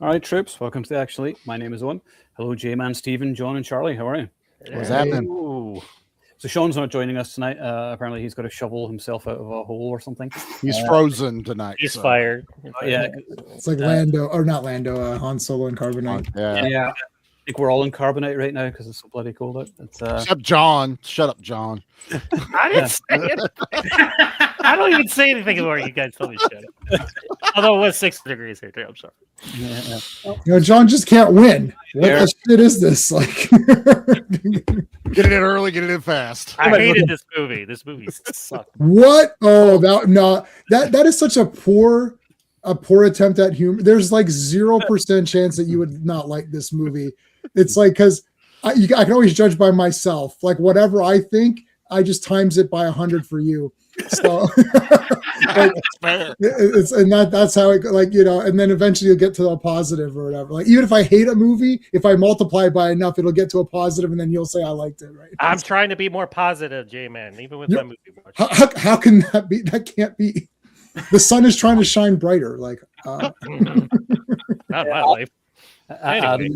All right, troops, welcome to the Actually. My name is Owen. Hello, J-Man, Stephen, John, and Charlie. How are you? What's happening? So Sean's not joining us tonight. Apparently, he's got to shovel himself out of a hole or something. He's frozen tonight. He's fired. Yeah, it's like Lando, or not Lando, Han Solo and Carbonite. Yeah. I think we're all in Carbonite right now because it's so bloody cold out. Except John. Shut up, John. I didn't say it. I don't even say anything anymore. You guys tell me shut up. Although it was 60 degrees here too. I'm sorry. You know, John just can't win. What the shit is this? Like, get it in early, get it in fast. I hated this movie. This movie sucked. What? Oh, that is such a poor attempt at humor. There's like 0% chance that you would not like this movie. It's like, because I can always judge by myself. Like, whatever I think, I just times it by 100 for you. So like, that's how it, like, you know, and then eventually you'll get to a positive or whatever. Like, even if I hate a movie, if I multiply it by enough, it'll get to a positive, and then you'll say I liked it, right? I'm trying to be more positive, J-Man, even with my movie watch. How can that be? That can't be. The sun is trying to shine brighter. Like, not my life. Anyway.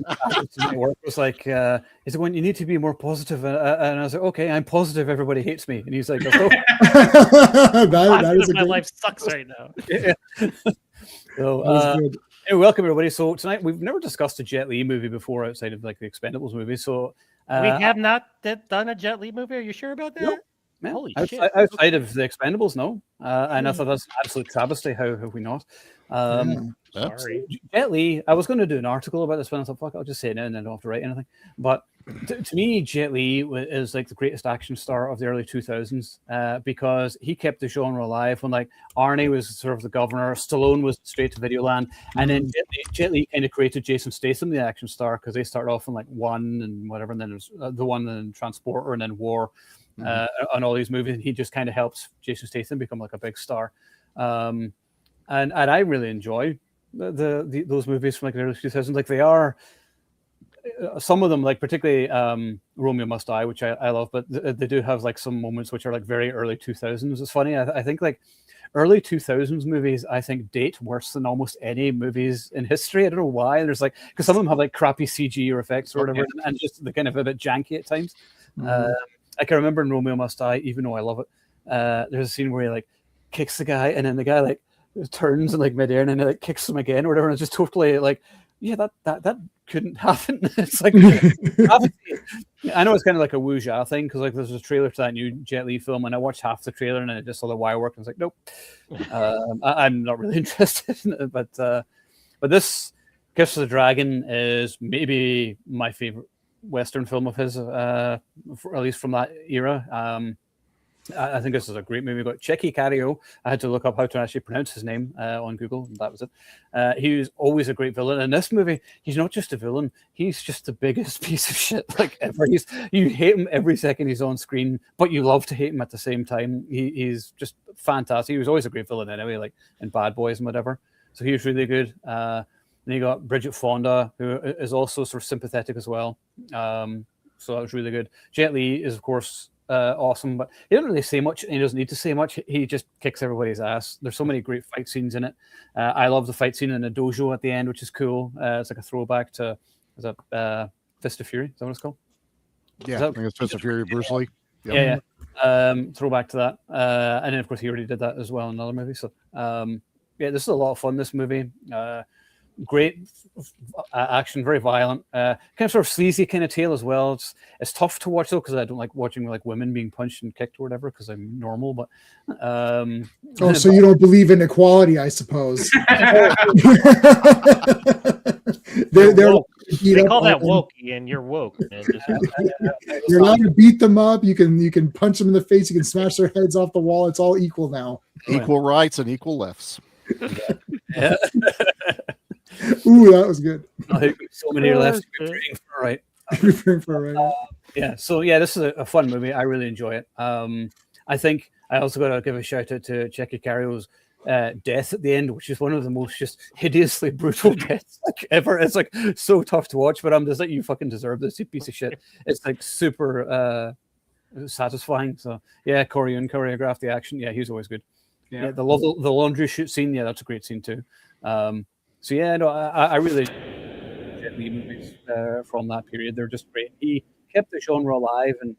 Work was like, is it when you need to be more positive? And I was like, okay, I'm positive. Everybody hates me, and he's like, oh. that is my life sucks right now. Yeah. So, hey, welcome everybody. So tonight we've never discussed a Jet Li movie before outside of like the Expendables movie. So we have not done a Jet Li movie. Are you sure about that? Nope. Man, holy shit! Outside of the Expendables, no. And I thought that's an absolute travesty. How have we not? Sorry, Jet Li. I was going to do an article about this, but I thought, fuck, I'll just say it now and then I don't have to write anything. But to me, Jet Li is like the greatest action star of the early 2000s because he kept the genre alive. When like Arnie was sort of the governor, Stallone was straight to video land, and then Jet Li kind of created Jason Statham, the action star, because they started off in like One and whatever, and then there's the one in Transporter, and then War. On all these movies, and he just kind of helps Jason Statham become like a big star, and I really enjoy those movies from like the early 2000s. Like they are some of them, like particularly Romeo Must Die, which I love, but they do have like some moments which are like very early 2000s. It's funny, I think like early 2000s movies I think date worse than almost any movies in history. I don't know why. There's like, because some of them have like crappy CG or effects or whatever, and just they're kind of a bit janky at times. I can remember in Romeo Must Die, even though I love it, there's a scene where he like kicks the guy, and then the guy like turns in like midair, and then he like kicks him again or whatever, and it's just totally like, yeah, that couldn't happen. It's like, I know it's kind of like a wuxia thing, because like there's a trailer to that new Jet Li film, and I watched half the trailer and I just saw the wire work, and I was like, nope, I'm not really interested in it. But this Gifts of the Dragon is maybe my favorite Western film of his, at least from that era. I think this is a great movie. We've got Tchéky Karyo. I had to look up how to actually pronounce his name on Google, and that was it. He was always a great villain. In this movie, he's not just a villain, he's just the biggest piece of shit like ever. You hate him every second he's on screen, but you love to hate him at the same time. He's just fantastic. He was always a great villain anyway, like in Bad Boys and whatever. So he was really good. Then you got Bridget Fonda, who is also sort of sympathetic as well. So that was really good. Jet Li is, of course, awesome, but he doesn't really say much, and he doesn't need to say much. He just kicks everybody's ass. There's so many great fight scenes in it. I love the fight scene in the dojo at the end, which is cool. It's like a throwback to Fist of Fury. Is that what it's called? Yeah, I think it's Fist of Fury, Bruce Lee. Yep. Yeah. Throwback to that. And then, of course, he already did that as well in another movie. So, yeah, this is a lot of fun, this movie. Great action, very violent, kind of sort of sleazy kind of tale as well. It's tough to watch though, because I don't like watching like women being punched and kicked or whatever, because I'm normal. But so you don't believe in equality, I suppose. They call that woke, and you're woke. Man. You're allowed to beat them up. You can punch them in the face. You can smash their heads off the wall. It's all equal now. Equal rights and equal lefts. Yeah. Ooh, that was good. So many left. Right. Yeah. So yeah, this is a fun movie. I really enjoy it. I think I also got to give a shout out to Tchéky Karyo's death at the end, which is one of the most just hideously brutal deaths like ever. It's like so tough to watch, but I'm just like, you fucking deserve this, you piece of shit. It's like super satisfying. So yeah, Karyo choreographed the action. Yeah, he's always good. Yeah, the laundry shoot scene. Yeah, that's a great scene too. So yeah, no, I really Jet Li movies from that period. They're just great. He kept the genre alive, and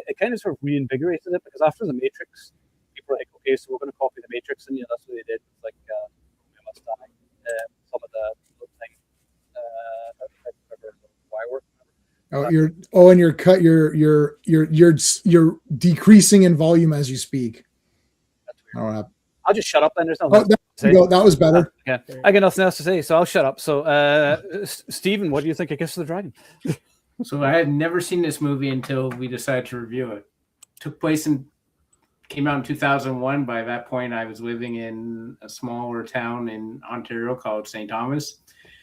it kind of sort of reinvigorated it because after The Matrix, people were like, okay, so we're going to copy The Matrix, and that's what they did. It's like some of the little things, fireworks. And you're decreasing in volume as you speak. I'll just shut up then. There's nothing. That was better. Yeah, I got nothing else to say, so I'll shut up. So, Stephen, what do you think of Kiss of the Dragon? So I had never seen this movie until we decided to review it. Came out in 2001. By that point, I was living in a smaller town in Ontario called St. Thomas.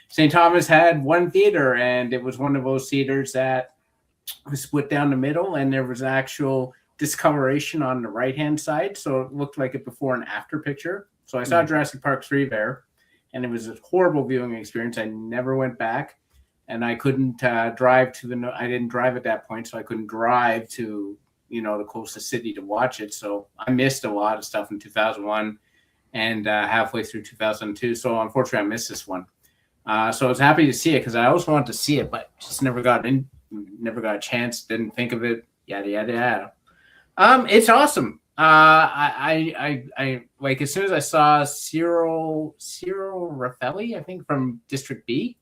St. Thomas had one theater, and it was one of those theaters that was split down the middle, and there was actual discoloration on the right-hand side, so it looked like a before and after picture. So I saw Jurassic Park 3 there, and it was a horrible viewing experience. I never went back, and I couldn't drive to I didn't drive at that point, so I couldn't drive to the closest city to watch it. So I missed a lot of stuff in 2001 and halfway through 2002. So unfortunately, I missed this one. So I was happy to see it because I always wanted to see it, but just never got a chance. Didn't think of it. Yada yada yada. It's awesome. I like as soon as I saw Cyril Raffaelli, I think from District B,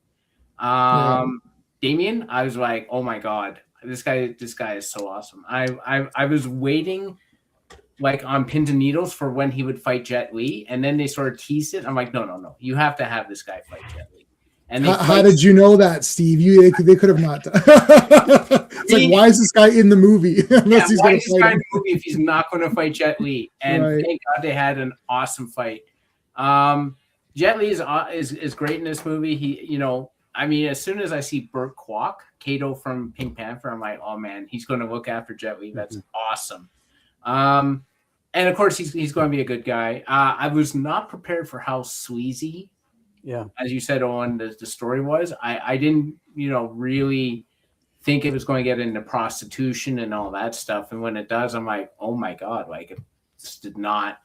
Damien, I was like, oh my god, this guy is so awesome. I was waiting like on pins and needles for when he would fight Jet Li, and then they sort of teased it. I'm like, no, you have to have this guy fight Jet Li. And how did you know that, Steve? They could have not. It's like, why is this guy in the movie? Unless he's going to fight in the movie if he's not going to fight Jet Li. And thank God they had an awesome fight. Jet Li is great in this movie. He, as soon as I see Burt Kwok, Kato from Pink Panther, I'm like, oh man, he's going to look after Jet Li. That's awesome. And of course, he's going to be a good guy. I was not prepared for how sleazy. Yeah, as you said, Owen, the story was. I didn't, really think it was going to get into prostitution and all that stuff. And when it does, I'm like, oh my god, like it just did not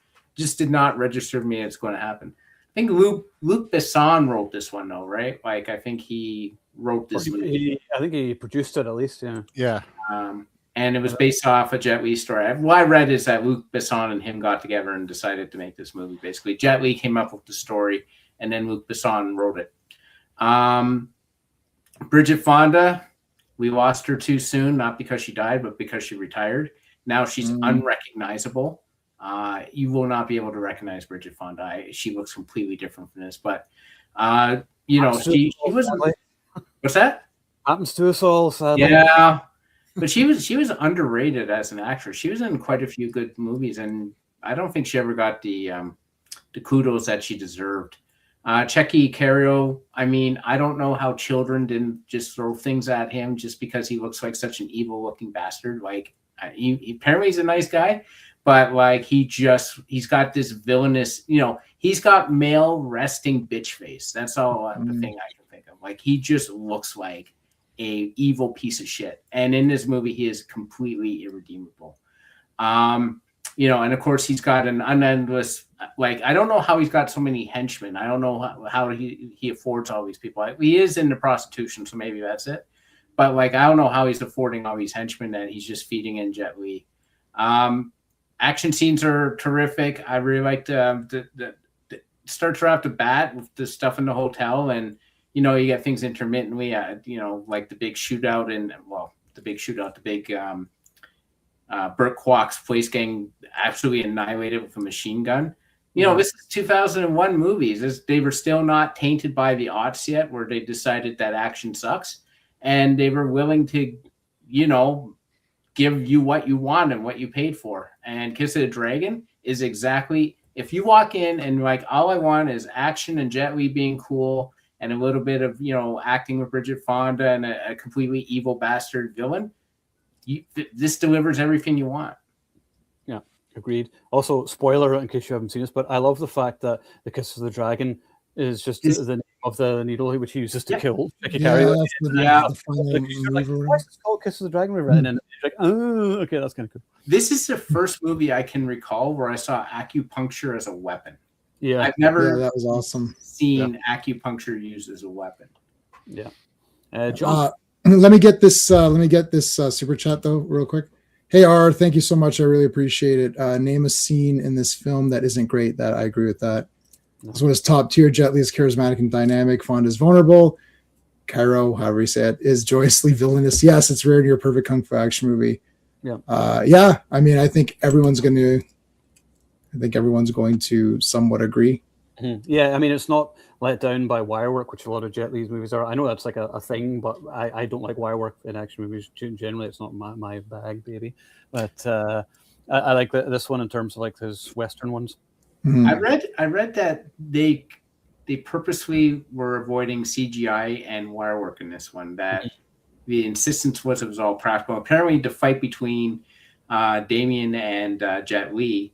register to me it's going to happen. I think Luc Besson wrote this one though, right? Like I think he wrote this movie. I think he produced it at least. Yeah. Yeah. And it was based off a Jet Li story. What I read is that Luc Besson and him got together and decided to make this movie. Basically, Jet Li came up with the story. And then Luc Besson wrote it. Bridget Fonda, we lost her too soon, not because she died, but because she retired. Now she's unrecognizable. You will not be able to recognize Bridget Fonda. She looks completely different from this. But, she was... What's that? Happens to us all, sadly. Yeah. But she was underrated as an actress. She was in quite a few good movies, and I don't think she ever got the kudos that she deserved. Tchéky, Karyo, I don't know how children didn't just throw things at him just because he looks like such an evil-looking bastard. Like, apparently he's a nice guy, but like he's got this villainous, he's got male resting bitch face. That's all the thing I can think of. Like, he just looks like a evil piece of shit. And in this movie, he is completely irredeemable. And of course he's got an unendless, like, I don't know how he's got so many henchmen. I don't know how he affords all these people. He is into prostitution, so maybe that's it. But like, I don't know how he's affording all these henchmen that he's just feeding in Jet Li. Action scenes are terrific. I really like the starts right off the bat with the stuff in the hotel, and you get things intermittently. Like the big shootout Burt Kwok's place getting absolutely annihilated with a machine gun. This is 2001 movies. They were still not tainted by the aughts yet, where they decided that action sucks, and they were willing to, give you what you want and what you paid for. And Kiss of the Dragon is exactly, if you walk in and like, all I want is action and Jet Li being cool and a little bit of, acting with Bridget Fonda and a completely evil bastard villain, this delivers everything you want. Yeah, agreed. Also, spoiler in case you haven't seen this, but I love the fact that the Kiss of the Dragon is just the name of the needle which he uses to kill Tchéky. Why is it called Kiss of the Dragon? And then he's like, oh, okay, that's kind of cool. This is the first movie I can recall where I saw acupuncture as a weapon. Yeah. I've never that was awesome. seen acupuncture used as a weapon. Yeah. John. Let me get this super chat though, real quick. Hey R, thank you so much. I really appreciate it. Name a scene in this film that isn't great. That I agree with that. This one is top tier. Jet Li is charismatic and dynamic. Fonda is vulnerable. Karyo, however you say it, is joyously villainous. Yes, it's rare to hear a perfect kung fu action movie. Yeah. I mean, I think everyone's going to somewhat agree. Yeah, I mean, it's not let down by wire work, which a lot of Jet Li's movies are. I know that's like a thing, but I don't like wire work in action movies. Generally, it's not my bag, baby. But I like this one in terms of like his Western ones. Mm-hmm. I read that they purposely were avoiding CGI and wire work in this one. That the insistence was it was all practical. Apparently, the fight between Damien and Jet Li,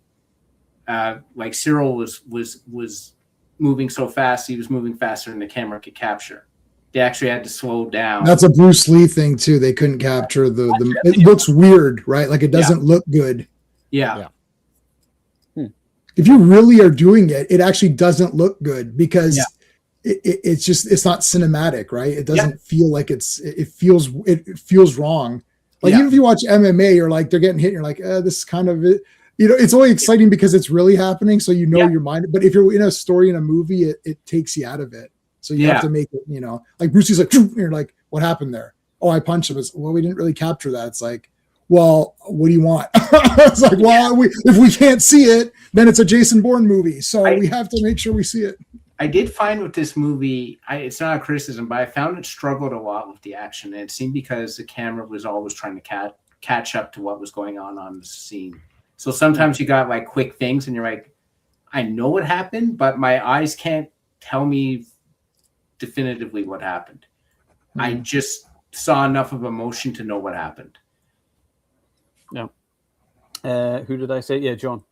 like Cyril was moving so fast, he was moving faster than the camera could capture. They actually had to slow down. That's a Bruce Lee thing too. They couldn't capture the it looks weird, right? Like it doesn't look good. Yeah. If you really are doing it, it actually doesn't look good because it's not cinematic, right? It doesn't feel like it feels wrong. Like even if you watch MMA, you're like they're getting hit, and you're like, this is kind of it. You know, it's only exciting because it's really happening, so you know your mind. But if you're in a story in a movie, it takes you out of it. So you have to make it, you know, like Bruce Lee's like, and you're like, what happened there? Oh, I punched him. It's, well, we didn't really capture that. It's like, well, what do you want? It's like, well, if we can't see it, then it's a Jason Bourne movie. So we have to make sure we see it. I did find with this movie, it's not a criticism, but I found it struggled a lot with the action. And it seemed because the camera was always trying to catch up to what was going on the scene. So sometimes you got like quick things and you're like, I know what happened, but my eyes can't tell me definitively what happened. I just saw enough of emotion to know what happened. Yeah. Who did I say? Yeah, John.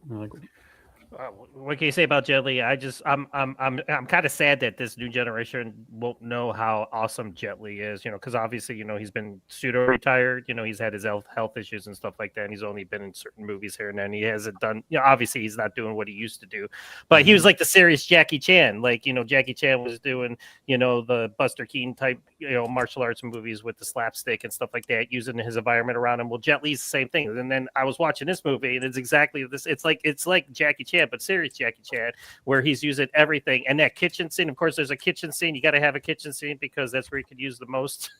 What can you say about Jet Li? I'm kind of sad that this new generation won't know how awesome Jet Li is, you know, because obviously, you know, he's been pseudo retired, you know, he's had his health issues and stuff like that, and he's only been in certain movies here and then. He hasn't done, you know, obviously he's not doing what he used to do, but he was like the serious Jackie Chan, like, you know, Jackie Chan was doing, you know, the Buster Keaton type, you know, martial arts movies with the slapstick and stuff like that, using his environment around him. Well, Jet Li's the same thing. And then I was watching this movie, and it's exactly this. It's like Jackie Chan, but serious Jackie Chan, where he's using everything. And that kitchen scene, of course, there's a kitchen scene. You got to have a kitchen scene because that's where you could use the most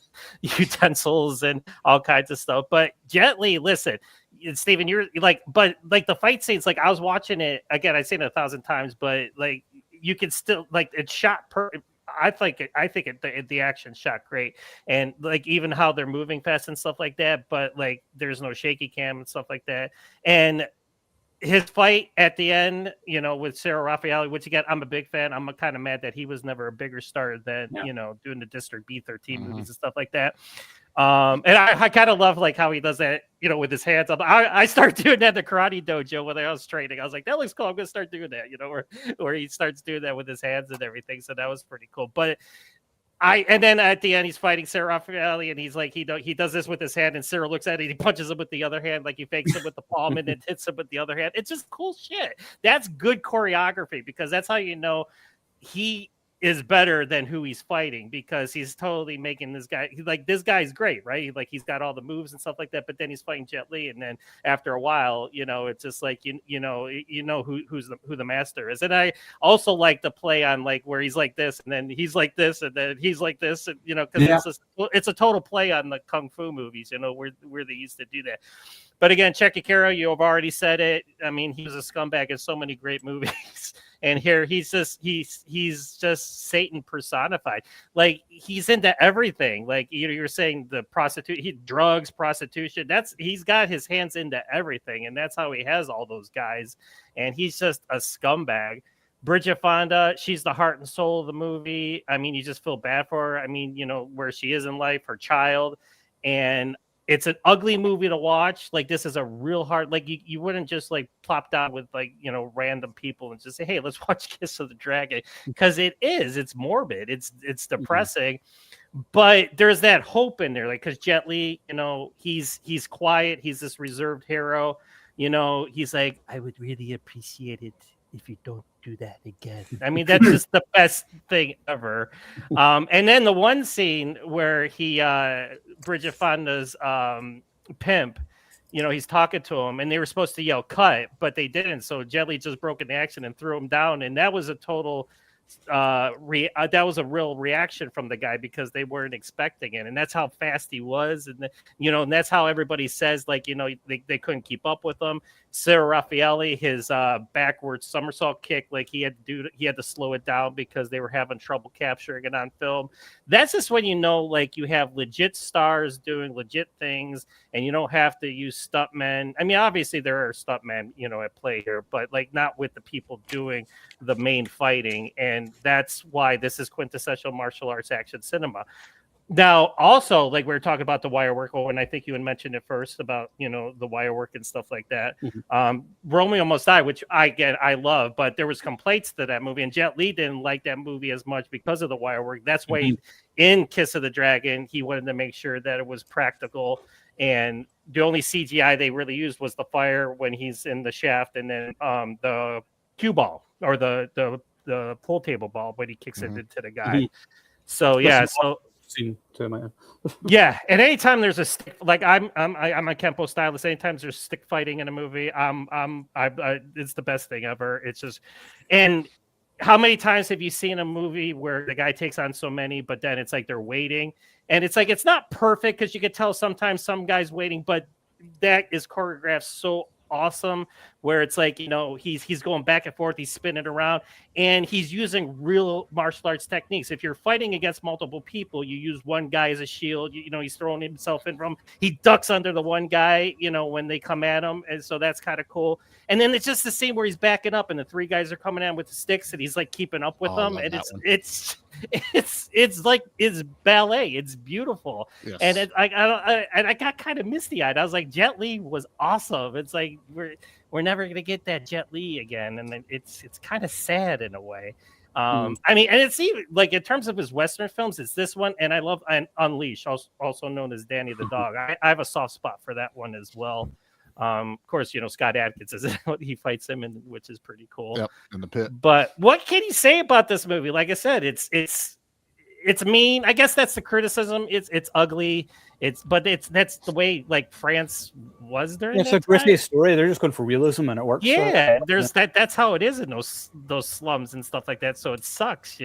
utensils and all kinds of stuff. But Jet Li, listen, Steven, you're like, but like the fight scenes, like I was watching it again. I've seen it 1,000 times, but like you can still like it's shot I think the action shot great, and like even how they're moving fast and stuff like that. But like there's no shaky cam and stuff like that, and his fight at the end, you know, with Sarah Raffaelli, which again, I'm a big fan. I'm kind of mad that he was never a bigger star than, you know, doing the District B13 movies and stuff like that. And I kind of love like how he does that, you know, with his hands up. I start doing that in the karate dojo when I was training. I was like, that looks cool. I'm going to start doing that, you know, where he starts doing that with his hands and everything. So that was pretty cool. But and then at the end, he's fighting Sarah Raffaelli, and he's like, he does this with his hand, and Sarah looks at it, and he punches him with the other hand, like he fakes him with the palm and then hits him with the other hand. It's just cool shit. That's good choreography, because that's how you know he is better than who he's fighting, because he's totally making this guy like, this guy's great, right? Like he's got all the moves and stuff like that, but then he's fighting Jet Li, and then after a while, you know, it's just like you know who the master is. And I also like the play on like where he's like this, and then he's like this, and then he's like this, and you know, because it's a total play on the kung fu movies, you know, where they used to do that. But again, Tchéky Karyo, you have already said it. I mean, he was a scumbag in so many great movies. And here he's just Satan personified. Like he's into everything. Like you're saying, the drugs, prostitution. He's got his hands into everything, and that's how he has all those guys. And he's just a scumbag. Bridget Fonda, she's the heart and soul of the movie. I mean, you just feel bad for her. I mean, you know, where she is in life, her child, and it's an ugly movie to watch. Like this is a real hard, like you wouldn't just like plop down with like, you know, random people and just say, hey, let's watch Kiss of the Dragon. Because it's morbid. It's depressing, but there's that hope in there. Like, cause Jet Li, you know, he's quiet. He's this reserved hero. You know, he's like, I would really appreciate it if you don't do that again. I mean, that's just the best thing ever. And then the one scene where he, Bridget Fonda's pimp, he's talking to him, and they were supposed to yell cut, but they didn't. So Jet Li just broke into action and threw him down, and that was a total. That was a real reaction from the guy because they weren't expecting it, and that's how fast he was, and and that's how everybody says they couldn't keep up with him. Sarah Raffaelli, his backwards somersault kick, he had to slow it down because they were having trouble capturing it on film. That's just when you have legit stars doing legit things, and you don't have to use stuntmen. I mean, obviously there are stuntmen at play here, but not with the people doing the main fighting, and that's why this is quintessential martial arts action cinema. Now, also, we were talking about the wire work, and I think you had mentioned it first about the wire work and stuff like that. Mm-hmm. Romeo Almost Died, which I love, but there was complaints to that movie, and Jet Li didn't like that movie as much because of the wire work. That's why in Kiss of the Dragon, he wanted to make sure that it was practical, and the only CGI they really used was the fire when he's in the shaft, and then the cue ball or the pool table ball when he kicks it into the guy. Mm-hmm. So yeah, yeah, and anytime there's a stick, I'm a Kempo stylist. Anytime there's stick fighting in a movie, it's the best thing ever. It's just, and how many times have you seen a movie where the guy takes on so many, but then it's they're waiting, and it's it's not perfect because you could tell sometimes some guy's waiting, but that is choreographed so awesome where it's he's going back and forth, he's spinning around, and he's using real martial arts techniques. If you're fighting against multiple people, you use one guy as a shield, he's throwing himself in from, he ducks under the one guy when they come at him, and so that's kind of cool. And then it's just the scene where he's backing up and the three guys are coming at him with the sticks and he's keeping up with them, and it's ballet. It's beautiful. Yes. And I got kind of misty-eyed. I was like, Jet Li was awesome. It's we're never gonna get that Jet Li again, and it's kind of sad in a way. I mean, and it's even in terms of his Western films, it's this one, and I love Unleash, also known as Danny the Dog. I have a soft spot for that one as well. Of course, Scott Adkins is he fights him, which is pretty cool. Yep, in the pit. But what can you say about this movie? Like I said, it's mean. I guess that's the criticism. It's ugly. That's the way France was during. It's a gritty story. They're just going for realism, and it works. Yeah, that's how it is in those slums and stuff like that. So it sucks,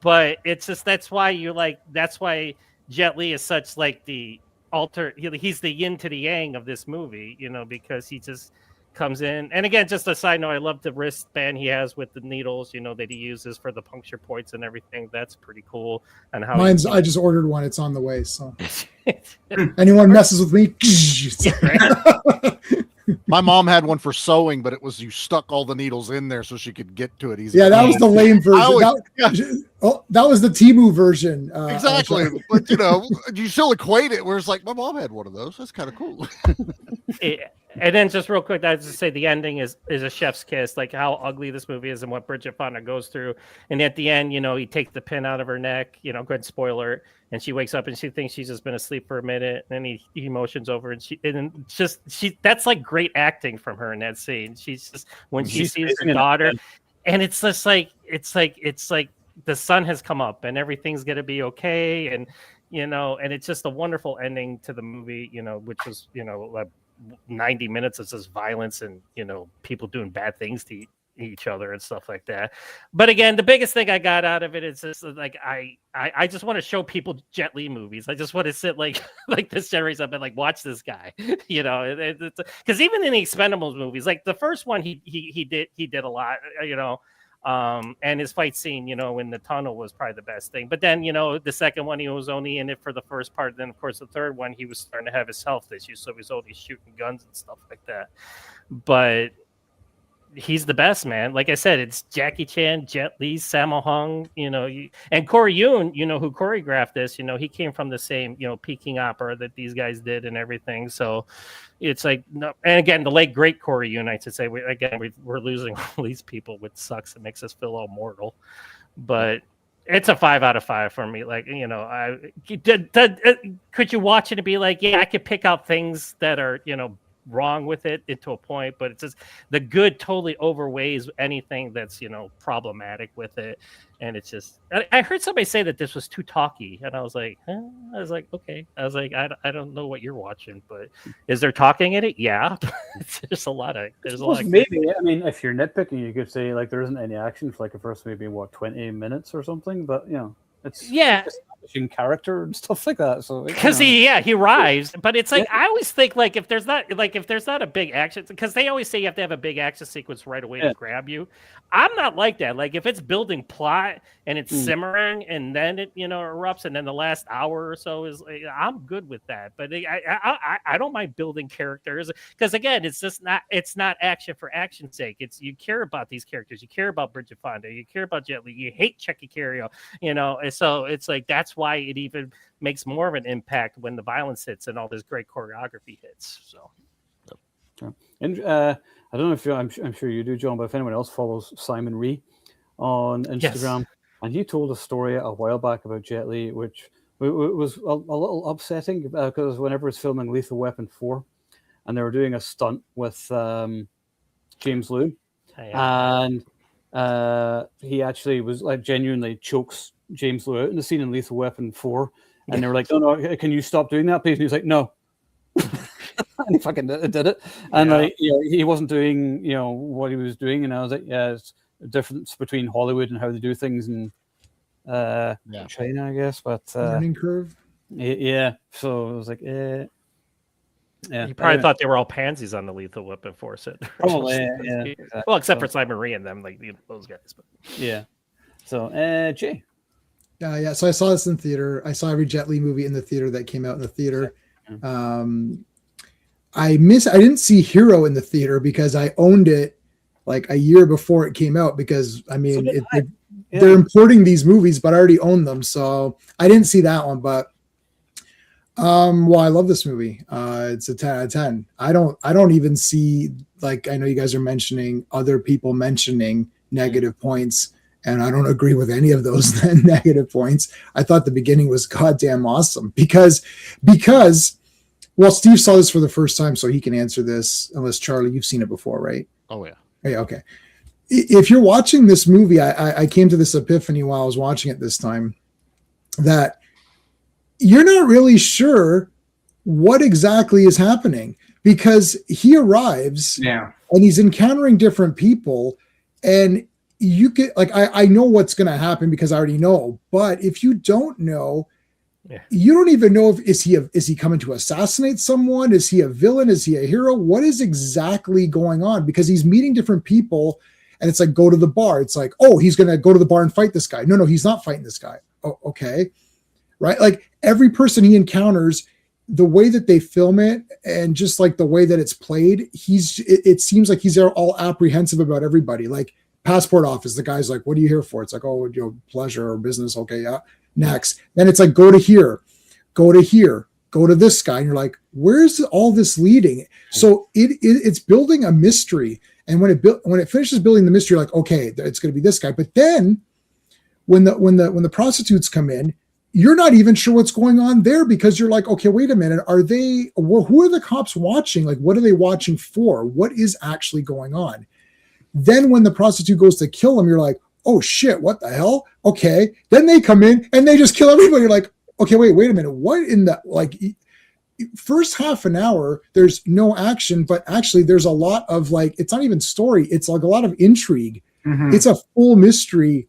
But it's just that's why that's why Jet Li is such the he's the yin to the yang of this movie, because he just comes in. And again, just a side note, I love the wristband he has with the needles, that he uses for the puncture points and everything. That's pretty cool. And how I just ordered one. It's on the way. So anyone messes with me. My mom had one for sewing, but it was you stuck all the needles in there so she could get to it easy. Yeah, that was the lame version. That was the Temu version. Exactly. But you still equate it where it's my mom had one of those. That's kind of cool. And then just real quick, I just say the ending is a chef's kiss, how ugly this movie is and what Bridget Fonda goes through. And at the end, he takes the pin out of her neck, good spoiler. And she wakes up and she thinks she's just been asleep for a minute. And then he motions over and that's great acting from her in that scene. She's just, when she sees her daughter, and it's just it's like the sun has come up and everything's going to be okay. And, and it's just a wonderful ending to the movie, which was, 90 minutes of just violence and people doing bad things to each other and stuff like that. But again, the biggest thing I got out of it is just I just want to show people Jet Li movies. I just want to sit like this generation up and watch this guy, because even in the Expendables movies, the first one he did a lot, and his fight scene, in the tunnel was probably the best thing. But then, the second one, he was only in it for the first part. Then, of course, the third one, he was starting to have his health issues. So he was only shooting guns and stuff like that. But he's the best, man. Like I said, it's Jackie Chan, Jet Li, Sammo Hung, and Corey Yun, who choreographed this, he came from the same, Peking opera that these guys did and everything. So it's no, and again, the late great Corey Yun, I should say, we're losing all these people, which sucks. It makes us feel all mortal, but it's a 5 out of 5 for me. Could you watch it and be yeah, I could pick out things that are, wrong with it to a point, but it's just the good totally overweighs anything that's problematic with it. And it's just, I heard somebody say that this was too talky, and I was like, okay. I was like, I don't know what you're watching, but is there talking in it? Yeah. there's a lot of maybe. I mean, if you're nitpicking, you could say like there isn't any action for like the first maybe 20 minutes or something, but it's establishing character and stuff like that. So because he arrives, but it's like I always think like if there's not a big action, because they always say you have to have a big action sequence right away to grab you. I'm not like that. Like if it's building plot and it's simmering and then it erupts and then the last hour or so is I'm good with that. But I don't mind building characters, because again it's not action for action's sake. It's you care about these characters, you care about Bridget Fonda, you care about Jet Li, you hate Tchéky Karyo, and so it's like that's why it even makes more of an impact when the violence hits and all this great choreography hits. So. And I don't know if I'm sure you do, John, but if anyone else follows Simon Ree on Instagram, and he told a story a while back about Jet Li, which was a little upsetting, because whenever it's filming Lethal Weapon 4, and they were doing a stunt with James Liu, and he actually was like genuinely chokes James Liu out in the scene in Lethal Weapon 4, and they were like, no, can you stop doing that, please? And he was like, no. And he fucking did it, and like he wasn't doing what he was doing, and I was like, it's a difference between Hollywood and how they do things in China, I guess. But learning curve. Yeah, so I was like, You probably thought they were all pansies on the Lethal Weapon 4 set. Probably, yeah. Exactly. Well, except for Simon Ree and them, like those guys. But yeah. So, Jay. Yeah. So I saw this in theater. I saw every Jet Li movie in the theater that came out in the theater. I didn't see Hero in the theater because I owned it like a year before it came out, because I mean they're importing these movies, but I already own them, so I didn't see that one. But well, I love this movie. It's a 10 out of 10. I don't even see, like, I know you guys are mentioning other people mentioning negative points, and I don't agree with any of those negative points. I thought the beginning was goddamn awesome because well, Steve saw this for the first time, so he can answer this, unless Charlie, you've seen it before, right? Oh yeah. Yeah, okay. If you're watching this movie, I came to this epiphany while I was watching it this time, that you're not really sure what exactly is happening, because he arrives and he's encountering different people, and you get like, I know what's going to happen because I already know, but if you don't know, you don't even know if is he coming to assassinate someone? Is he a villain? Is he a hero? What is exactly going on? Because he's meeting different people, and it's like, go to the bar. It's like, oh, he's going to go to the bar and fight this guy. No, he's not fighting this guy. Oh, okay. Right. Like every person he encounters, the way that they film it and just like the way that it's played, it seems like he's all apprehensive about everybody. Like passport office, the guy's like, what are you here for? It's like, oh, pleasure or business. Okay. Yeah. Next. Then it's like, go to here, go to this guy. And you're like, where's all this leading? So it's building a mystery. And when it finishes building the mystery, you're like, okay, it's going to be this guy. But then when the prostitutes come in, you're not even sure what's going on there, because you're like, okay, wait a minute. Who are the cops watching? Like, what are they watching for? What is actually going on? Then when the prostitute goes to kill him, you're like, oh shit, what the hell? Okay. Then they come in and they just kill everybody. You're like, okay, wait a minute. What in the, like, first half an hour, there's no action, but actually there's a lot of, like, it's not even story. It's like a lot of intrigue. Mm-hmm. It's a full mystery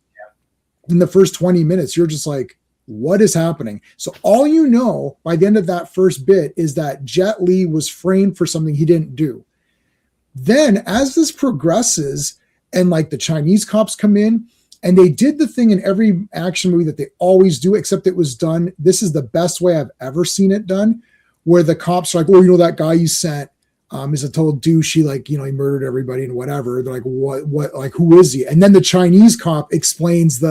in the first 20 minutes. You're just like, what is happening? So all you know by the end of that first bit is that Jet Li was framed for something he didn't do. Then as this progresses, and like the Chinese cops come in, and they did the thing in every action movie that they always do, except it was done. This is the best way I've ever seen it done, where the cops are like, oh, that guy you sent is a total douche. He he murdered everybody and whatever. They're like, what, like, who is he? And then the Chinese cop explains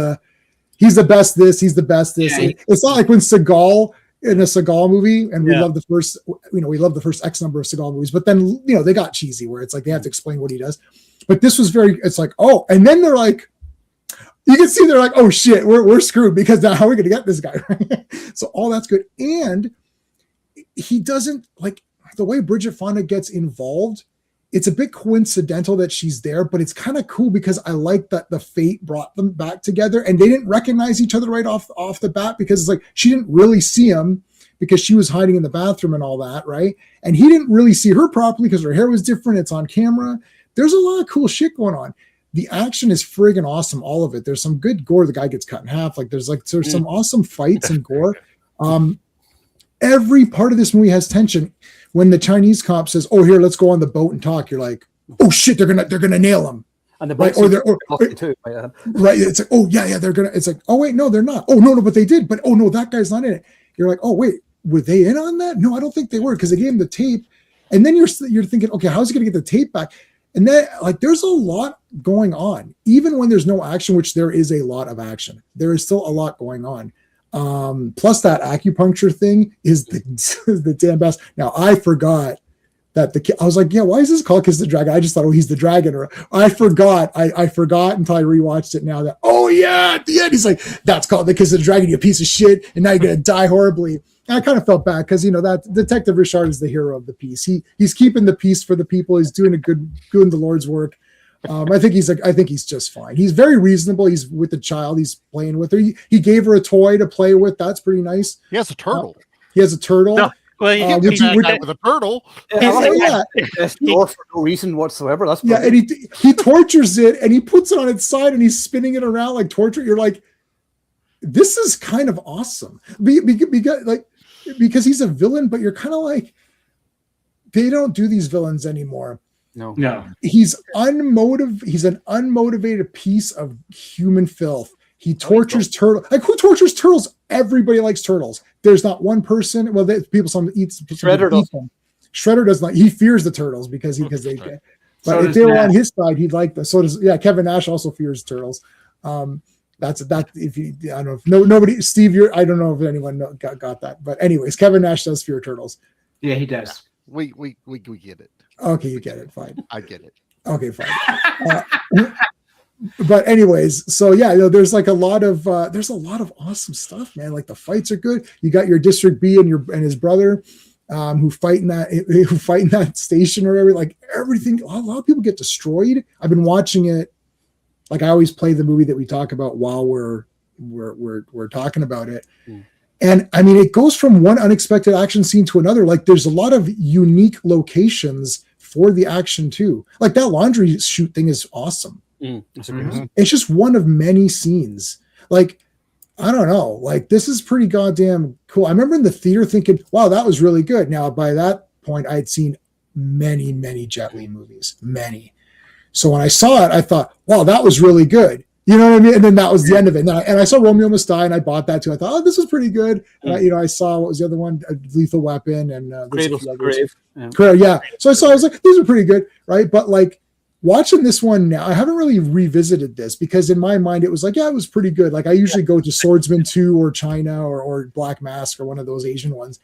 he's the best this, he's the best this. Yeah, it's not like when Seagal in a Seagal movie, and we love the first, we love the first X number of Seagal movies, but then, they got cheesy where it's like, they have to explain what he does. But this was it's like, oh, and then they're like, you can see they're like, oh shit, we're screwed, because now how are we going to get this guy? So all that's good. And he doesn't, like, the way Bridget Fonda gets involved, it's a bit coincidental that she's there, but it's kind of cool because I like that the fate brought them back together and they didn't recognize each other right off the bat because it's like she didn't really see him because she was hiding in the bathroom and all that, right? And he didn't really see her properly because her hair was different. It's on camera. There's a lot of cool shit going on. The action is friggin' awesome, all of it. There's some good gore. The guy gets cut in half. There's some awesome fights and gore. Every part of this movie has tension. When the Chinese cop says, "Oh, here, let's go on the boat and talk," you're like, "Oh shit, they're gonna nail him." And the right, too. Right. It's like, "Oh yeah, they're gonna." It's like, "Oh wait, no, they're not." "Oh no, but they did." But "Oh no, that guy's not in it." You're like, "Oh wait, were they in on that?" "No, I don't think they were," because they gave him the tape. And then you're thinking, "Okay, how's he gonna get the tape back?" And then there's a lot going on, even when there's no action, which there is a lot of action. There is still a lot going on. Plus that acupuncture thing is the damn best. Now I forgot that I was like, yeah, why is this called Kiss the Dragon? I just thought, oh, he's the dragon. Or I forgot until I rewatched it now that, oh yeah, at the end he's like, that's called the Kiss of the Dragon, you piece of shit, and now you're gonna die horribly. And I kind of felt bad because that Detective Richard is the hero of the piece. He's keeping the peace for the people. He's doing doing the Lord's work. I think he's just fine. He's very reasonable. He's with the child. He's playing with her. He gave her a toy to play with. That's pretty nice. He has a turtle. He has a turtle. No, well, you can with a turtle. Yeah. For no reason whatsoever. That's yeah, and he tortures it and he puts it on its side and he's spinning it around like torture. You're like, this is kind of awesome because he's a villain, but you're kind of like, they don't do these villains anymore. No. He's an unmotivated piece of human filth. He tortures turtles. Like, who tortures turtles? Everybody likes turtles. There's not one person. Well, some eats. Shredder does. Shredder does not. He fears the turtles because they. But so if they were on his side, he'd like them. So does Kevin Nash also fears turtles. That's that. If you, I don't know if nobody, Steve, I don't know if anyone got that. But anyways, Kevin Nash does fear turtles. Yeah, he does. We get it. Okay, you get it. Fine. I get it. Okay, fine. But anyways, so yeah, there's a lot of awesome stuff, man. Like the fights are good. You got your District B and his brother, who fight in that station or whatever. Like everything, a lot of people get destroyed. I've been watching it. Like I always play the movie that we talk about while we're talking about it. And I mean, it goes from one unexpected action scene to another. Like there's a lot of unique locations for the action too. Like that laundry shoot thing is awesome. It's just one of many scenes. Like, I don't know. Like this is pretty goddamn cool. I remember in the theater thinking, wow, that was really good. Now by that point, I had seen many, many Jet Li movies, many. So when I saw it, I thought, wow, that was really good. You know what I mean? And then that was the end of it. And I saw Romeo Must Die, and I bought that too. I thought, oh, this was pretty good. And I saw, what was the other one? Lethal Weapon and Grave. Yeah. So I was like, these are pretty good, right? But like watching this one now, I haven't really revisited this because in my mind it was like, yeah, it was pretty good. Like I usually go to Swordsman 2 or China or Black Mask or one of those Asian ones.